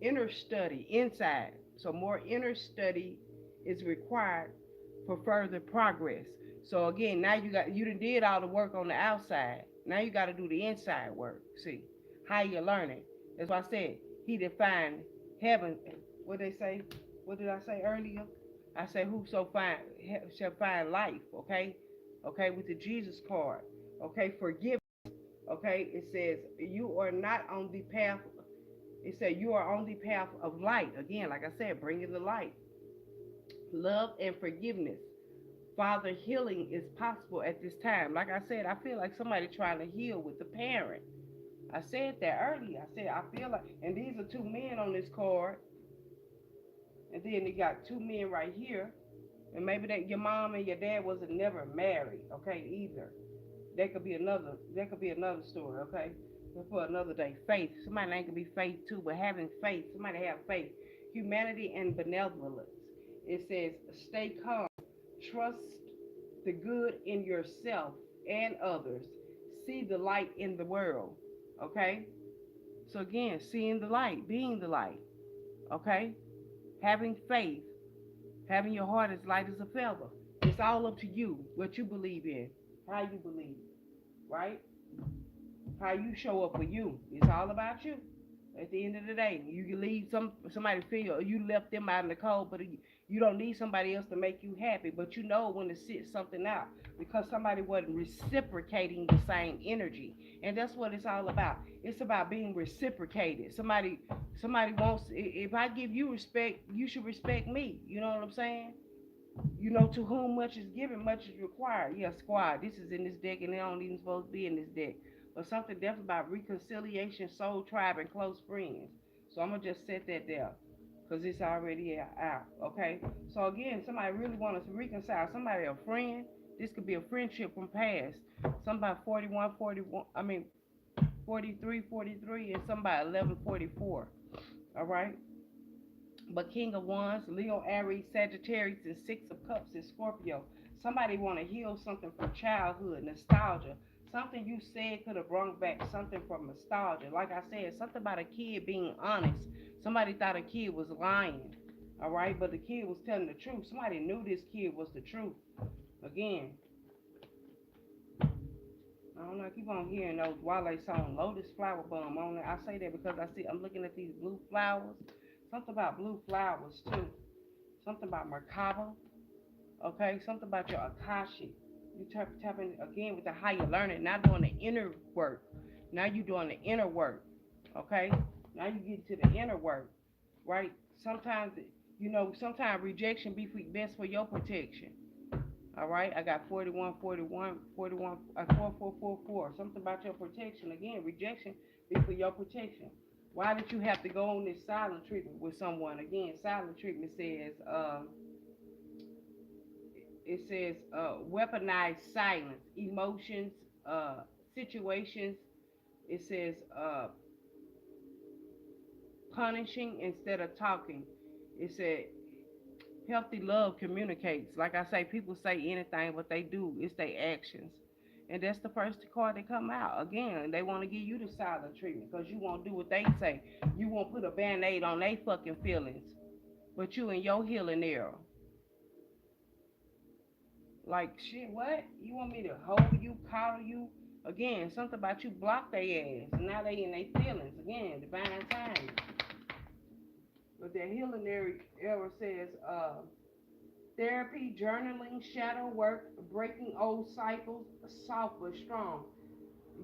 inner study inside. So more inner study is required for further progress. So again, now you done did all the work on the outside. Now you got to do the inside work. See how you learning. That's why I said he defined heaven. What they say? What did I say earlier? I said whoso find shall find life. Okay, okay, with the Jesus card. Okay, forgive. Okay, it says you are not on the path. It said you are on the path of light. Again, like I said, bringing the light, love, and forgiveness. Father, healing is possible at this time. Like I said, I feel like somebody trying to heal with the parent. I said that earlier. I said I feel like, and these are two men on this card, and then you got two men right here, and maybe that your mom and your dad wasn't never married, okay, either. That could be another. That could be another story, okay, for another day. Faith. Somebody name could be faith too, but having faith. Somebody have faith. Humanity and benevolence. It says stay calm. Trust the good in yourself and others. See the light in the world. Okay? So again, seeing the light, being the light. Okay? Having faith, having your heart as light as a feather. It's all up to you, what you believe in, how you believe, right? How you show up for you. It's all about you. At the end of the day, you can leave somebody feel you left them out in the cold, but you don't need somebody else to make you happy. But you know when to sit something out because somebody wasn't reciprocating the same energy, and that's what it's all about. It's about being reciprocated. Somebody wants. If I give you respect, you should respect me. You know what I'm saying? You know, to whom much is given, much is required. Yeah, squad. This is in this deck, and they don't even supposed to be in this deck. But something definitely about reconciliation, soul tribe, and close friends. So I'm gonna just set that there, cause it's already out. Okay. So again, somebody really wants to reconcile. Somebody a friend. This could be a friendship from past. Somebody 41, 41. I mean 43, 43, and somebody 11, 44. All right. But King of Wands, Leo, Aries, Sagittarius, and Six of Cups is Scorpio. Somebody want to heal something from childhood, nostalgia. Something you said could have brought back something from nostalgia. Like I said, something about a kid being honest. Somebody thought a kid was lying. All right, but the kid was telling the truth. Somebody knew this kid was the truth. Again, I don't know. I keep on hearing those Wale songs, Lotus Flower Bomb. I say that because I'm looking at these blue flowers. Something about blue flowers too. Something about Merkaba. Okay, something about your Akashi. You tapping again with the higher learning, not doing the inner work. Now you doing the inner work. Okay? Now you get to the inner work. Right? Sometimes sometimes rejection be best for your protection. All right, I got 41, 41, 41, 4444. Something about your protection. Again, rejection be for your protection. Why did you have to go on this silent treatment with someone? Again, silent treatment says, weaponized silence, emotions, situations. It says punishing instead of talking. It said healthy love communicates. Like I say, people say anything, but they do. It's their actions. And that's the first card that come out. Again, they want to give you the silent treatment because you won't do what they say. You won't put a band-aid on their fucking feelings. But you in your healing era. Like, shit, what? You want me to hold you, coddle you? Again, something about you block their ass. And now they in their feelings. Again, divine timing. But their healing era says, therapy, journaling, shadow work, breaking old cycles, soft but strong.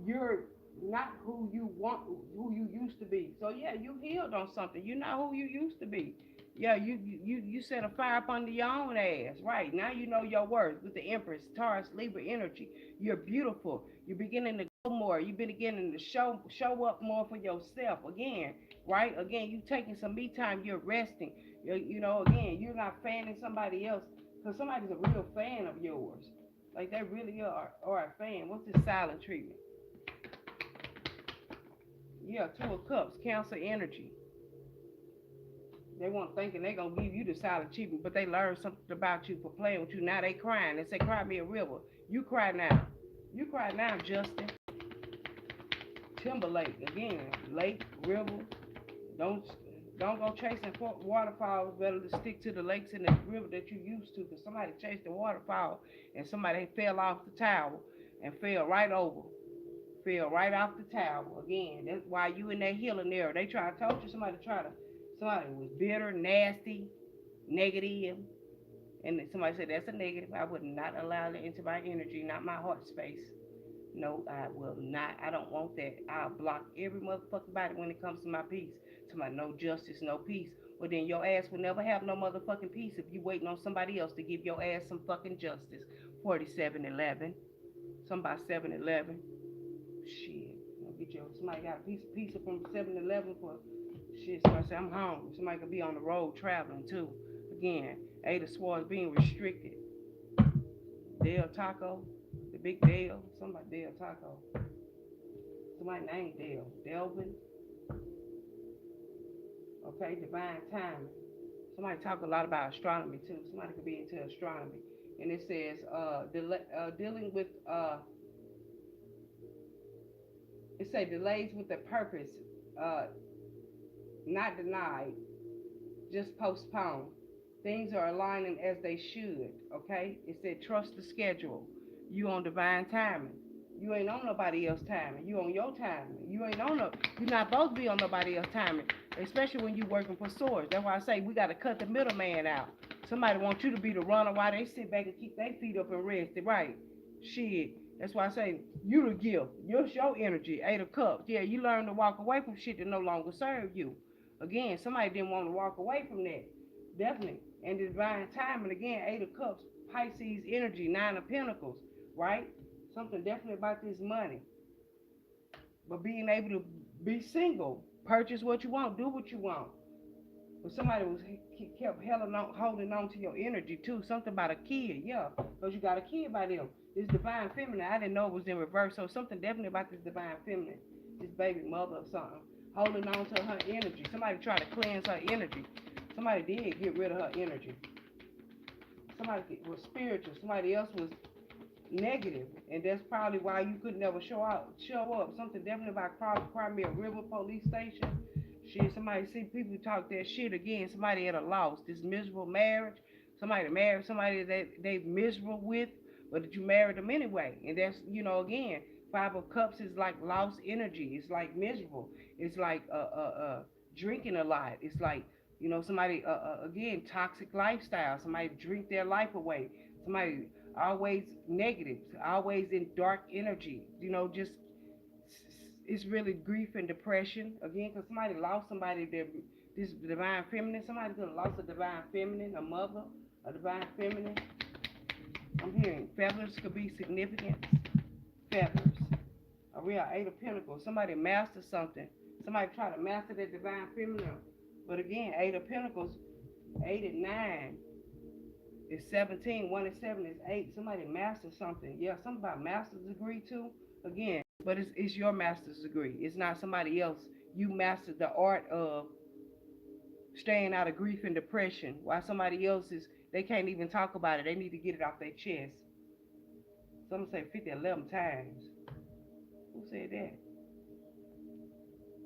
You're not who you want, who you used to be. So yeah, you healed on something. You're not who you used to be. Yeah, you set a fire up under your own ass. Right now, you know your worth with the Empress, Taurus, Libra energy. You're beautiful. You're beginning to go more. You've been beginning to show up more for yourself again. Right? Again, you taking some me time. You're resting. Again, you're not fanning somebody else because somebody's a real fan of yours. Like they really are a fan. What's this silent treatment? Yeah, Two of Cups, Cancer energy. They weren't thinking they gonna give you the silent treatment, but they learned something about you for playing with you. Now they crying. They say, "Cry me a river." You cry now. You cry now, Justin. Timberlake again. Lake, river. Don't don't go chasing waterfalls. Better to stick to the lakes and the river that you used to. Cause somebody chased the waterfall and somebody fell off the tower and fell right over. Fell right off the tower again. That's why you in that healing era. They try to told you somebody was bitter, nasty, negative, and somebody said that's a negative. I would not allow that into my energy, not my heart space. No, I will not. I don't want that. I'll block every motherfucking body when it comes to my peace. Somebody no justice, no peace. Well then your ass will never have no motherfucking peace if you waiting on somebody else to give your ass some fucking justice. 4711. Somebody 711. Shit. Get your somebody got a piece of pizza from 7-Eleven for shit. Somebody say I'm hungry. Somebody could be on the road traveling too. Again, Ada Swords being restricted. Del Taco, the big Dale. Somebody Del Taco. Somebody named Dale. Delvin. Okay, divine timing. Somebody talk a lot about astronomy too. Somebody could be into astronomy. And it says dealing with it say delays with the purpose, uh, not denied, just postponed. Things are aligning as they should. Okay. It said trust the schedule. You on divine timing. You ain't on nobody else timing. You on your timing. You ain't on no. You're not supposed to be on nobody else timing, especially when you working for source. That's why I say we got to cut the middleman out. Somebody wants you to be the runner while they sit back and keep their feet up and rest. Right? Shit. That's why I say you the gift. You're your energy. 8 of Cups. Yeah, you learn to walk away from shit that no longer serve you. Again, somebody didn't want to walk away from that. Definitely. And the divine timing again, 8 of Cups, Pisces energy, 9 of Pentacles, right? Something definitely about this money. But being able to be single, purchase what you want, do what you want. But somebody was kept holding on to your energy too. Something about a kid, yeah, because you got a kid by them. This divine feminine, I didn't know it was in reverse. So something definitely about this divine feminine, this baby mother or something, holding on to her energy. Somebody tried to cleanse her energy. Somebody did get rid of her energy. Somebody was spiritual. Somebody else was negative, and that's probably why you could never show up. Something definitely about Crimea River Police Station. Shit, somebody see people talk that shit again. Somebody at a loss. This miserable marriage. Somebody married somebody that they miserable with, but that you married them anyway. And that's again, 5 of Cups is like lost energy. It's like miserable. It's like drinking a lot. It's like somebody again toxic lifestyle. Somebody drink their life away. Somebody always negative, always in dark energy. Just it's really grief and depression again because somebody lost somebody that this divine feminine. Somebody could have lost a divine feminine, a mother, a divine feminine. I'm hearing feathers could be significant. Feathers, a real 8 of Pentacles. Somebody mastered something. Somebody tried to master that divine feminine, but again, 8 of Pentacles, 8 and 9 is 17. 1 and 7 is 8. Somebody mastered something. Yeah, something about master's degree too. Again, but it's your master's degree. It's not somebody else. You mastered the art of staying out of grief and depression. While somebody else they can't even talk about it. They need to get it off their chest. Some say 50, 11 times. Who said that?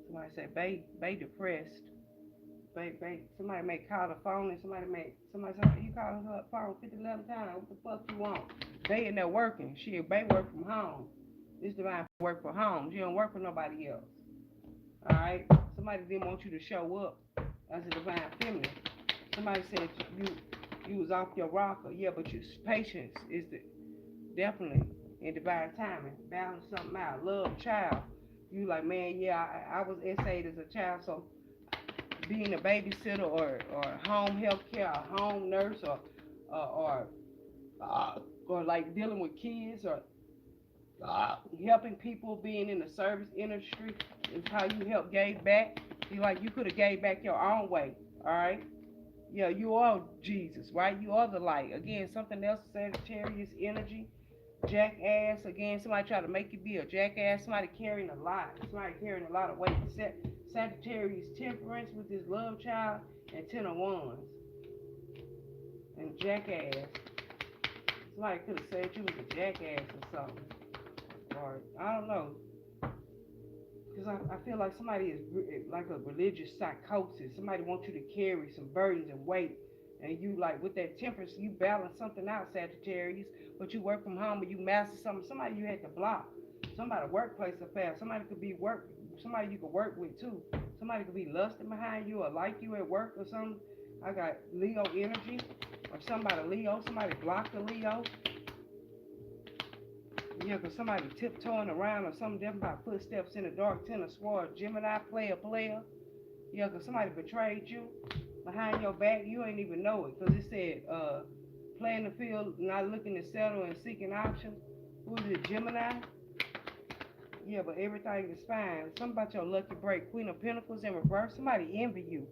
Somebody say, Bay depressed. Bay. Somebody may call the phone and somebody say, you calling her phone 50, 11 times. What the fuck you want? They in there working. Shit, Bay work from home. This divine work for home. You don't work for nobody else. Alright? Somebody didn't want you to show up as a divine feminine. Somebody said you was off your rocker. Yeah, but your patience is definitely in divine timing. Balance something out. Love child. You like, man, yeah, I was essayed as a child, so being a babysitter or home health care, or home nurse, or uh, or like dealing with kids, or helping people, being in the service industry is how you help gave back. You like you could have gave back your own way. All right. Yeah, you are Jesus, right? You are the light. Again, something else, Sagittarius energy, jackass. Again, somebody try to make you be a jackass. Somebody carrying a lot. Somebody carrying a lot of weight. Sagittarius temperance with this love child and ten of wands and jackass. Somebody could have said you was a jackass or something, or I don't know. Because I feel like somebody is like a religious psychosis. Somebody wants you to carry some burdens and weight. And you like with that temperance, you balance something out, Sagittarius. But you work from home and you master something. Somebody you had to block. Somebody workplace affair. Somebody could be work. Somebody you could work with too. Somebody could be lusting behind you or like you at work or something. I got Leo energy. Or somebody Leo. Somebody blocked the Leo. Yeah, because somebody tiptoeing around or something different about footsteps in the dark, ten of swords, Gemini, player. Yeah, because somebody betrayed you behind your back. You ain't even know it because it said playing the field, not looking to settle and seeking options. Who is it, Gemini? Yeah, but everything is fine. Something about your lucky break. Queen of Pentacles in reverse. Somebody envy you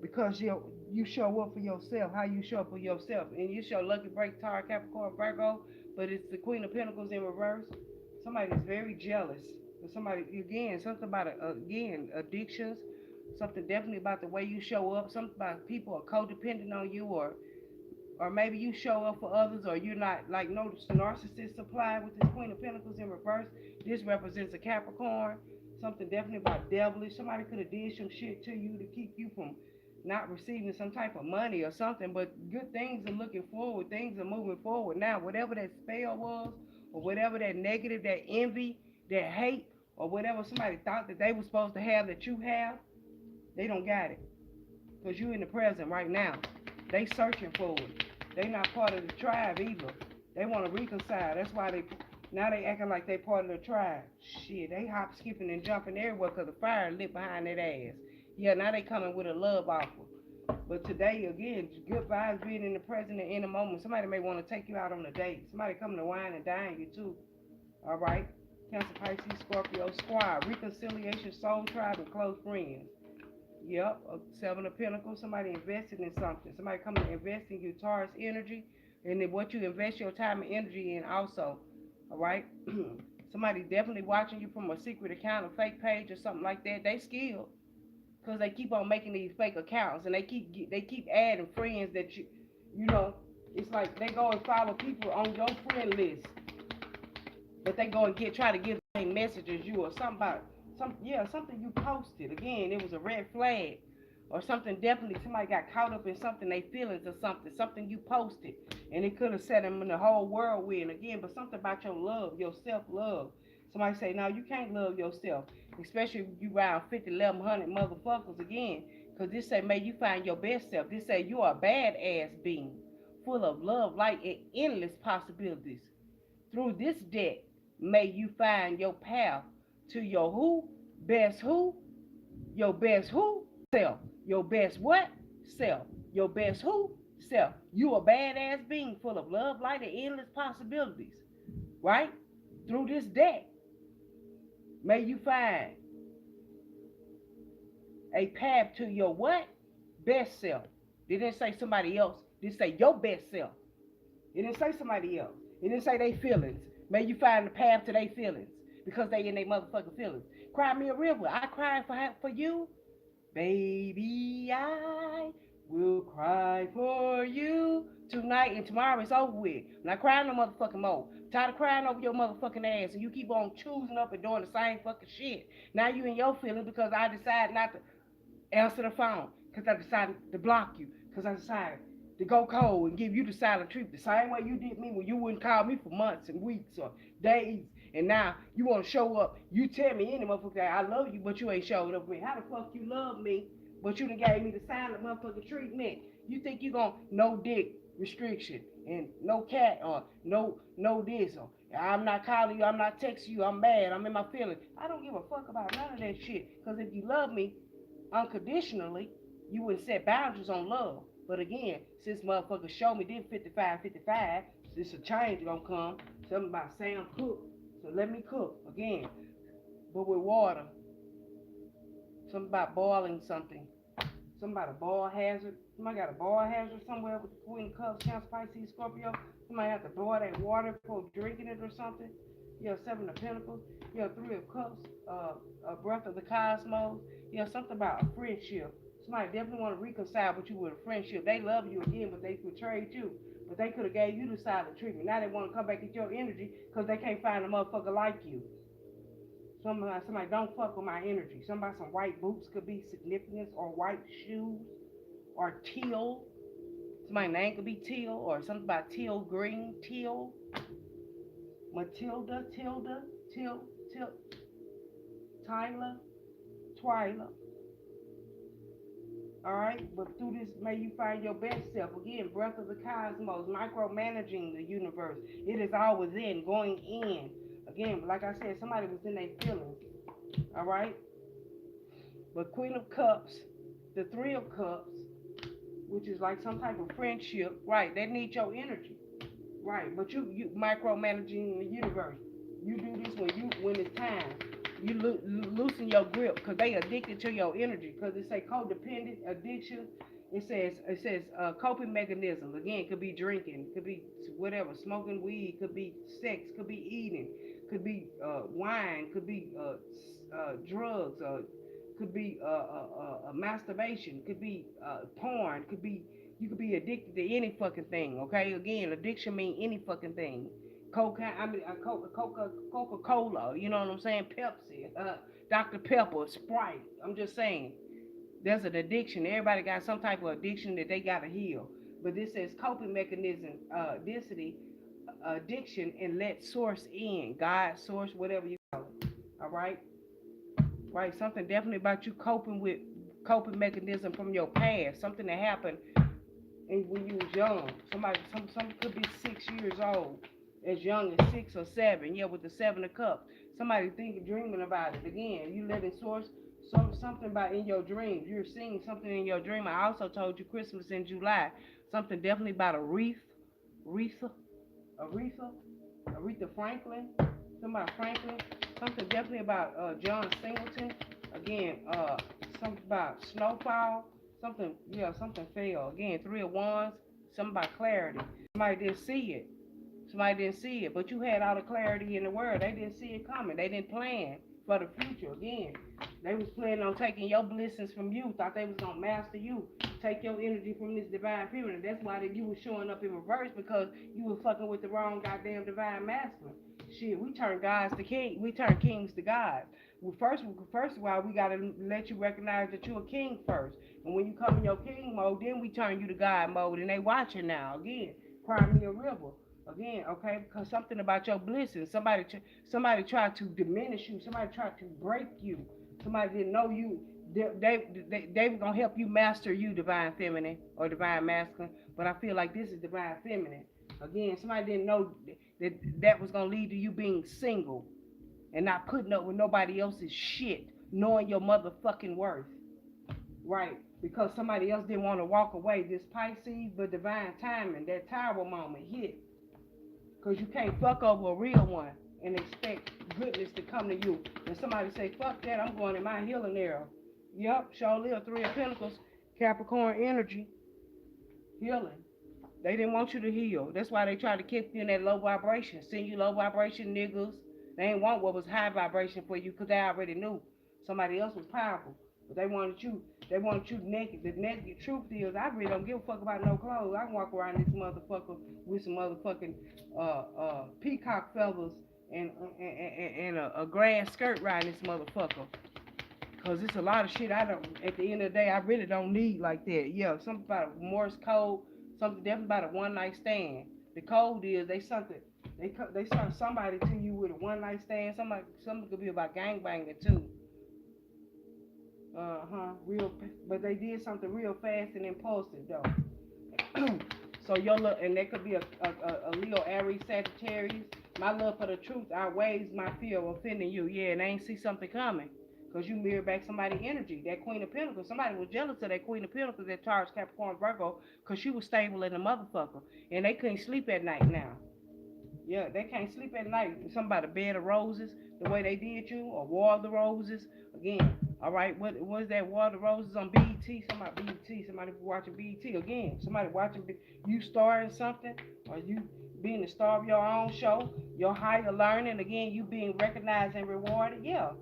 because you show up for yourself, how you show up for yourself. And you show lucky break, Taur, Capricorn, Virgo, but it's the Queen of Pentacles in reverse. Somebody is very jealous. Somebody, again, something about, again, addictions, something definitely about the way you show up, something about people are codependent on you, or maybe you show up for others, or you're not like no narcissist supply with this Queen of Pentacles in reverse. This represents a Capricorn. Something definitely about devilish. Somebody could have did some shit to you to keep you from not receiving some type of money or something. But good things are looking forward. Things are moving forward now. Whatever that spell was, or whatever that negative, that envy, that hate, or whatever somebody thought that they were supposed to have that you have, they don't got it. Because you in the present right now. They searching for it. They not part of the tribe either. They want to reconcile. That's why now they acting like they part of the tribe. Shit, they hop, skipping, and jumping everywhere because the fire lit behind that ass. Yeah, now they coming with a love offer. But today, again, good vibes being in the present and in the moment. Somebody may want to take you out on a date. Somebody coming to wine and dine you too. All right? Cancer, Pisces, Scorpio, squad, reconciliation, soul tribe, and close friends. Yep, Seven of Pentacles. Somebody invested in something. Somebody coming to invest in you, Taurus energy, and then what you invest your time and energy in also. All right. Somebody definitely watching you from a secret account, a fake page, or something like that. They skilled because they keep on making these fake accounts, and they keep adding friends that you know. It's like they go and follow people on your friend list, but they go and try to give the same message as you or something about something you posted. Again, it was a red flag or something. Definitely somebody got caught up in something, they feelings or something you posted, and it could have set them in the whole world with. And again, but something about your love, your self love. Somebody say, no, you can't love yourself, especially if you around 50, 1100 motherfuckers again. Because this say, may you find your best self. This say, you are a badass being, full of love, light, and endless possibilities. Through this deck, may you find your path to your who, your best who, self, your best what, self, your best who, self. You a badass being full of love, light, and endless possibilities, right? Through this deck, may you find a path to your what, best self. They didn't say somebody else. They say your best self. It didn't say somebody else. It didn't say they feelings. May you find the path to their feelings because they in their motherfucking feelings. Cry me a river. I cried for you. Baby, I will cry for you tonight, and tomorrow it's over with. I'm not crying no motherfucking more. I'm tired of crying over your motherfucking ass, and you keep on choosing up and doing the same fucking shit. Now you in your feelings because I decided not to answer the phone, because I decided to block you, because I decided to go cold and give you the silent treatment, the same way you did me when you wouldn't call me for months and weeks or days, and now you want to show up. You tell me any motherfucker that I love you, but you ain't showed up for me. How the fuck you love me, but you done gave me the silent motherfucking treatment? You think you gonna no dick restriction and no cat or no this I'm not calling you. I'm not texting you. I'm mad. I'm in my feelings. I don't give a fuck about none of that shit. Because if you love me unconditionally, you wouldn't set boundaries on love. But again, since motherfuckers show me this 55, this a change gonna come. Something about Sam cook. So let me cook again. But with water. Something about boiling something. Something about a ball hazard. Somebody got a ball hazard somewhere with the Queen of Cups, Cancer, Pisces, Scorpio. Somebody have to boil that water before drinking it or something. You have Seven of Pentacles. You have Three of Cups. A Breath of the Cosmos. You have something about a friendship. Somebody definitely want to reconcile with you with a friendship. They love you again, but they betrayed you. But they could have gave you the silent treatment. Now they want to come back at your energy because they can't find a motherfucker like you. Somebody don't fuck with my energy. Somebody some white boots could be significance, or white shoes, or teal. Somebody's name could be teal, or something about teal green, teal, Matilda, Tilda, Til, Tyler, Twyla. All right, but through this, may you find your best self. Again, breath of the cosmos, micromanaging the universe. It is all within, going in. Again, like I said, somebody was in their feelings. All right, but Queen of Cups, the Three of Cups, which is like some type of friendship, right? They need your energy, right? But you micromanaging the universe. You do this when it's time. You loosen your grip because they addicted to your energy. Because it say codependent addiction. It says coping mechanisms. Again, it could be drinking, could be whatever, smoking weed, could be sex, could be eating, could be wine, could be drugs, could be masturbation, could be porn, could be you could be addicted to any fucking thing. Okay, again, addiction mean any fucking thing. Cocaine, I mean, Coca Cola. You know what I'm saying? Pepsi, Dr Pepper, Sprite. I'm just saying, there's an addiction. Everybody got some type of addiction that they gotta heal. But this says coping mechanism, density, addiction, and let source in. God, source, whatever you call it. All right, right. Something definitely about you coping with coping mechanism from your past. Something that happened and when you was young. Some could be 6 years old, as young as 6 or 7. Yeah, with the Seven of Cups. Somebody thinking, dreaming about it. Again, you live in source. Something about in your dreams. You're seeing something in your dream. I also told you Christmas in July. Something definitely about a wreath, Aretha, Aretha, Aretha Franklin. Something about Franklin. Something definitely about John Singleton. Again, something about snowfall. Something, yeah, something fell. Again, Three of Wands. Something about clarity. Somebody didn't see it. Somebody didn't see it, but you had all the clarity in the world. They didn't see it coming. They didn't plan for the future. Again, they was planning on taking your blessings from you. Thought they was gonna master you, take your energy from this divine feminine. That's why you was showing up in reverse because you was fucking with the wrong goddamn divine masculine. Shit, we turn gods to king. We turn kings to gods. Well, first of all, we gotta let you recognize that you're a king first. And when you come in your king mode, then we turn you to God mode. And they watching now. Again, cry me a river. Again, okay, because something about your blessings. Somebody tried to diminish you. Somebody tried to break you. Somebody didn't know you. They were gonna help you master you, divine feminine or divine masculine. But I feel like this is divine feminine. Again, somebody didn't know that was gonna lead to you being single and not putting up with nobody else's shit, knowing your motherfucking worth, right? Because somebody else didn't want to walk away. This Pisces, but divine timing, that tower moment hit. Because you can't fuck over a real one and expect goodness to come to you. And somebody say, fuck that, I'm going in my healing era. Yep, sure live. Three of Pentacles, Capricorn energy, healing. They didn't want you to heal. That's why they tried to keep you in that low vibration. Send you low vibration niggas. They ain't want what was high vibration for you because they already knew somebody else was powerful. But they wanted you naked. The naked truth is, I really don't give a fuck about no clothes. I can walk around this motherfucker with some motherfucking peacock feathers and a grass skirt riding this motherfucker. Cause it's a lot of shit I don't. At the end of the day, I really don't need like that. Yeah, something about a Morse code. Something definitely about a one night stand. The code is they sent somebody to you with a one night stand. Something could be about gangbanging too. Real, but they did something real fast and impulsive though. So your look, and that could be a Leo, Aries, Sagittarius. My love for the truth outweighs my fear of offending you. Yeah, and they ain't see something coming. Because you mirror back somebody's energy. That Queen of Pentacles. Somebody was jealous of that Queen of Pentacles, that Taurus, Capricorn, Virgo, because she was stable in the motherfucker. And they couldn't sleep at night now. Yeah, they can't sleep at night. Somebody bed of roses, the way they did you, or War of the Roses. Again, all right, what was that War of the Roses on BET? Somebody BET, somebody watching BET. Again, somebody watching you starring something, or you being the star of your own show, your higher learning. Again, you being recognized and rewarded. Yeah,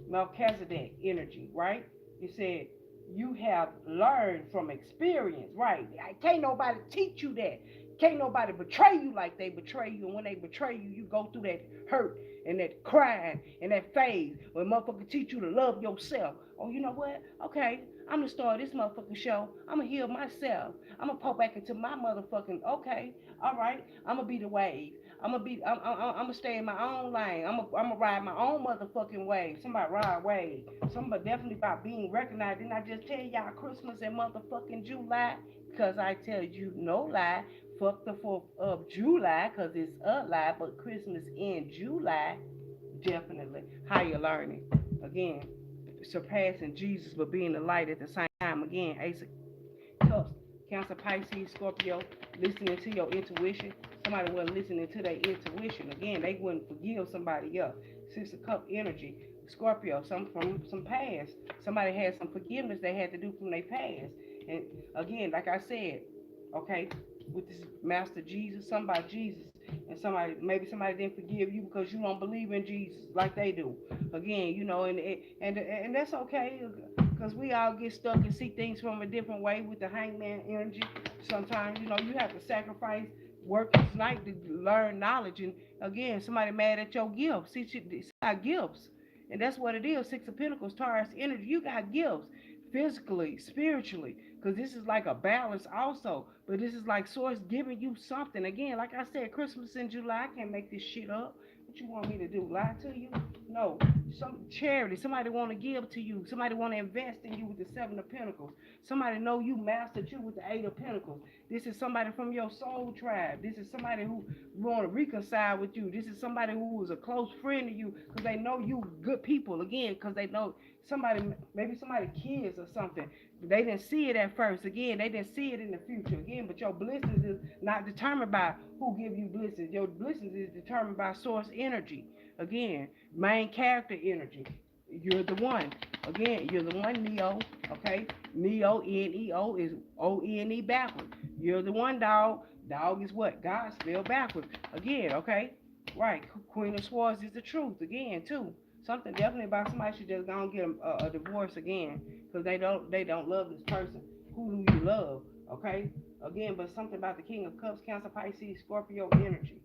Melchizedek energy, right? You said you have learned from experience, right? Can't nobody teach you that. Can't nobody betray you like they betray you. And when they betray you, you go through that hurt and that crying and that phase when motherfucker teach you to love yourself. Oh, you know what? Okay, I'm gonna start this motherfucking show. I'm gonna heal myself. I'm gonna pop back into my motherfucking. Okay, all right. I'm gonna be the wave. I'm gonna stay in my own lane. I'm gonna ride my own motherfucking wave. Somebody ride wave. Somebody definitely about being recognized. Didn't I just tell y'all Christmas in motherfucking July? Cause I tell you no lie. Fuck the 4th of July, cause it's a lie. But Christmas in July, definitely higher learning. Again, surpassing Jesus, but being the light at the same time. Again, Ace of Cups, Cancer, Pisces, Scorpio, listening to your intuition. Somebody wasn't listening to their intuition. Again, they wouldn't forgive somebody else. Six of Cup energy, Scorpio, some from some past. Somebody had some forgiveness they had to do from their past. And again, like I said, okay, with this Master Jesus, somebody Jesus, and somebody maybe somebody didn't forgive you because you don't believe in Jesus like they do. Again, and that's okay because we all get stuck and see things from a different way with the hangman energy. Sometimes you have to sacrifice work each night to learn knowledge. And again, somebody mad at your gifts. See, you got gifts, and that's what it is. Six of Pentacles, Taurus energy. You got gifts, physically, spiritually, because this is like a balance also. But this is like source giving you something. Again, like I said, Christmas in July. I can't make this shit up. What you want me to do? Lie to you? No. Some charity. Somebody want to give to you. Somebody want to invest in you with the Seven of Pentacles. Somebody know you mastered you with the Eight of Pentacles. This is somebody from your soul tribe. This is somebody who want to reconcile with you. This is somebody who is a close friend to you because they know you good people. Again, because they know somebody, maybe somebody kids or something. They didn't see it at first. Again, they didn't see it in the future. Again, but your blessings is not determined by who give you blessings. Your blessings is determined by source energy. Again, main character energy. You're the one. Again, you're the one, Neo. Okay, Neo, Neo is One backward. You're the one, dog. Dog is what? God spelled backwards. Again, okay, right. Queen of Swords is the truth. Again, too. Something definitely about somebody should just go and get a divorce again because they don't love this person. Who do you love? Okay. Again, but something about the King of Cups, Cancer, Pisces, Scorpio energy.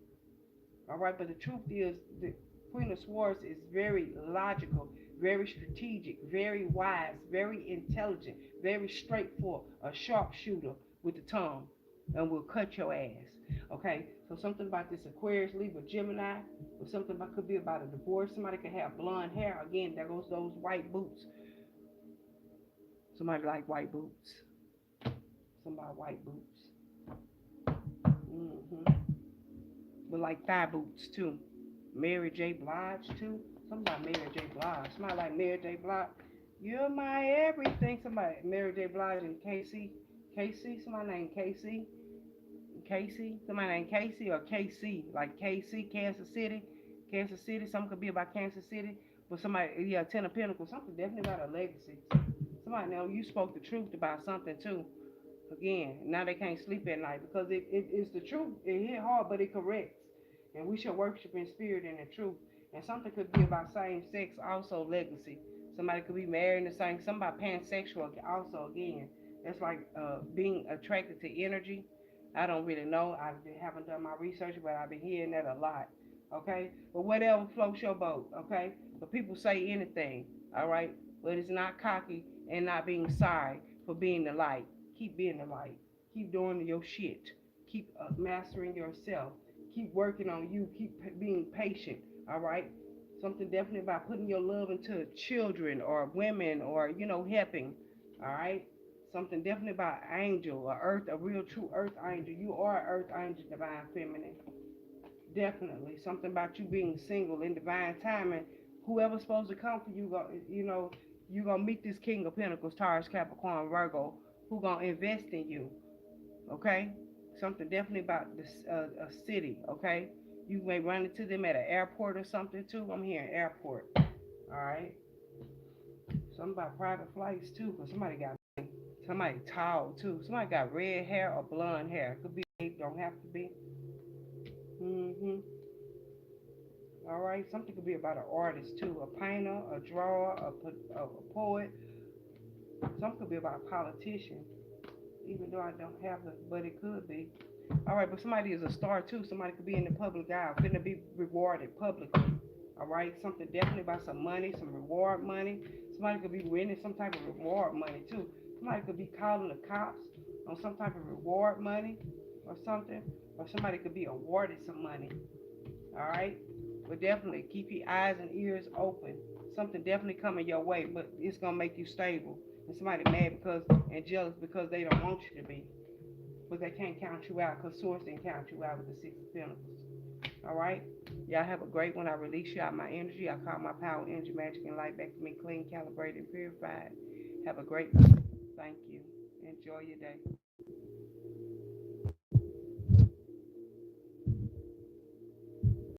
All right, but the truth is, the Queen of Swords is very logical, very strategic, very wise, very intelligent, very straightforward, a sharpshooter with the tongue, and will cut your ass. Okay, so something about this Aquarius, Libra, Gemini, or something about could be about a divorce. Somebody could have blonde hair. Again, there goes those white boots. Somebody like white boots. Somebody white boots. But like thigh boots too. Mary J. Blige too. Somebody Mary J. Blige. Somebody like Mary J. Blige. You're my everything. Somebody Mary J. Blige and Casey. Casey. Somebody named Casey. Casey. Somebody named Casey or KC. Like KC, Kansas City. Kansas City. Something could be about Kansas City. But somebody, yeah, Ten of Pentacles. Something definitely about a legacy. Somebody know you spoke the truth about something too. Again, now they can't sleep at night because it's the truth. It hit hard, but it corrects. And we should worship in spirit and in truth. And something could be about same sex, also legacy. Somebody could be married in the same. Somebody pansexual, also again. That's like being attracted to energy. I don't really know. I haven't done my research, but I've been hearing that a lot. Okay, but whatever floats your boat. Okay, but people say anything. All right, but it's not cocky and not being sorry for being the light. Keep being the light. Keep doing your shit. Keep mastering yourself. Keep working on you. Keep being patient. All right. Something definitely about putting your love into children or women or helping. All right. Something definitely about angel or earth, a real true earth angel. You are an earth angel, divine feminine. Definitely. Something about you being single in divine timing. Whoever's supposed to come for you, you gonna meet this King of Pentacles, Taurus, Capricorn, Virgo, who gonna invest in you. Okay. Something definitely about this a city. Okay. You may run into them at an airport or something too. I'm here in airport. All right. Something about private flights too, cause somebody tall too. Somebody got red hair or blonde hair. Could be. Don't have to be. Mhm. All right, something could be about an artist too, a painter, a drawer, a poet. Something could be about a politician, even though I don't have it, but it could be. All right, but somebody is a star too. Somebody could be in the public eye, finna be rewarded publicly. All right, something definitely about some money, some reward money. Somebody could be winning some type of reward money too. Somebody could be calling the cops on some type of reward money or something, or somebody could be awarded some money. All right, but definitely keep your eyes and ears open. Something definitely coming your way, but it's gonna make you stable. And somebody mad because and jealous because they don't want you to be, but they can't count you out because Source didn't count you out with the Six of Pentacles. All right, y'all have a great one. I release you out my energy. I call my power, energy, magic, and light back to me, clean, calibrated, and purified. Have a great one. Thank you. Enjoy your day.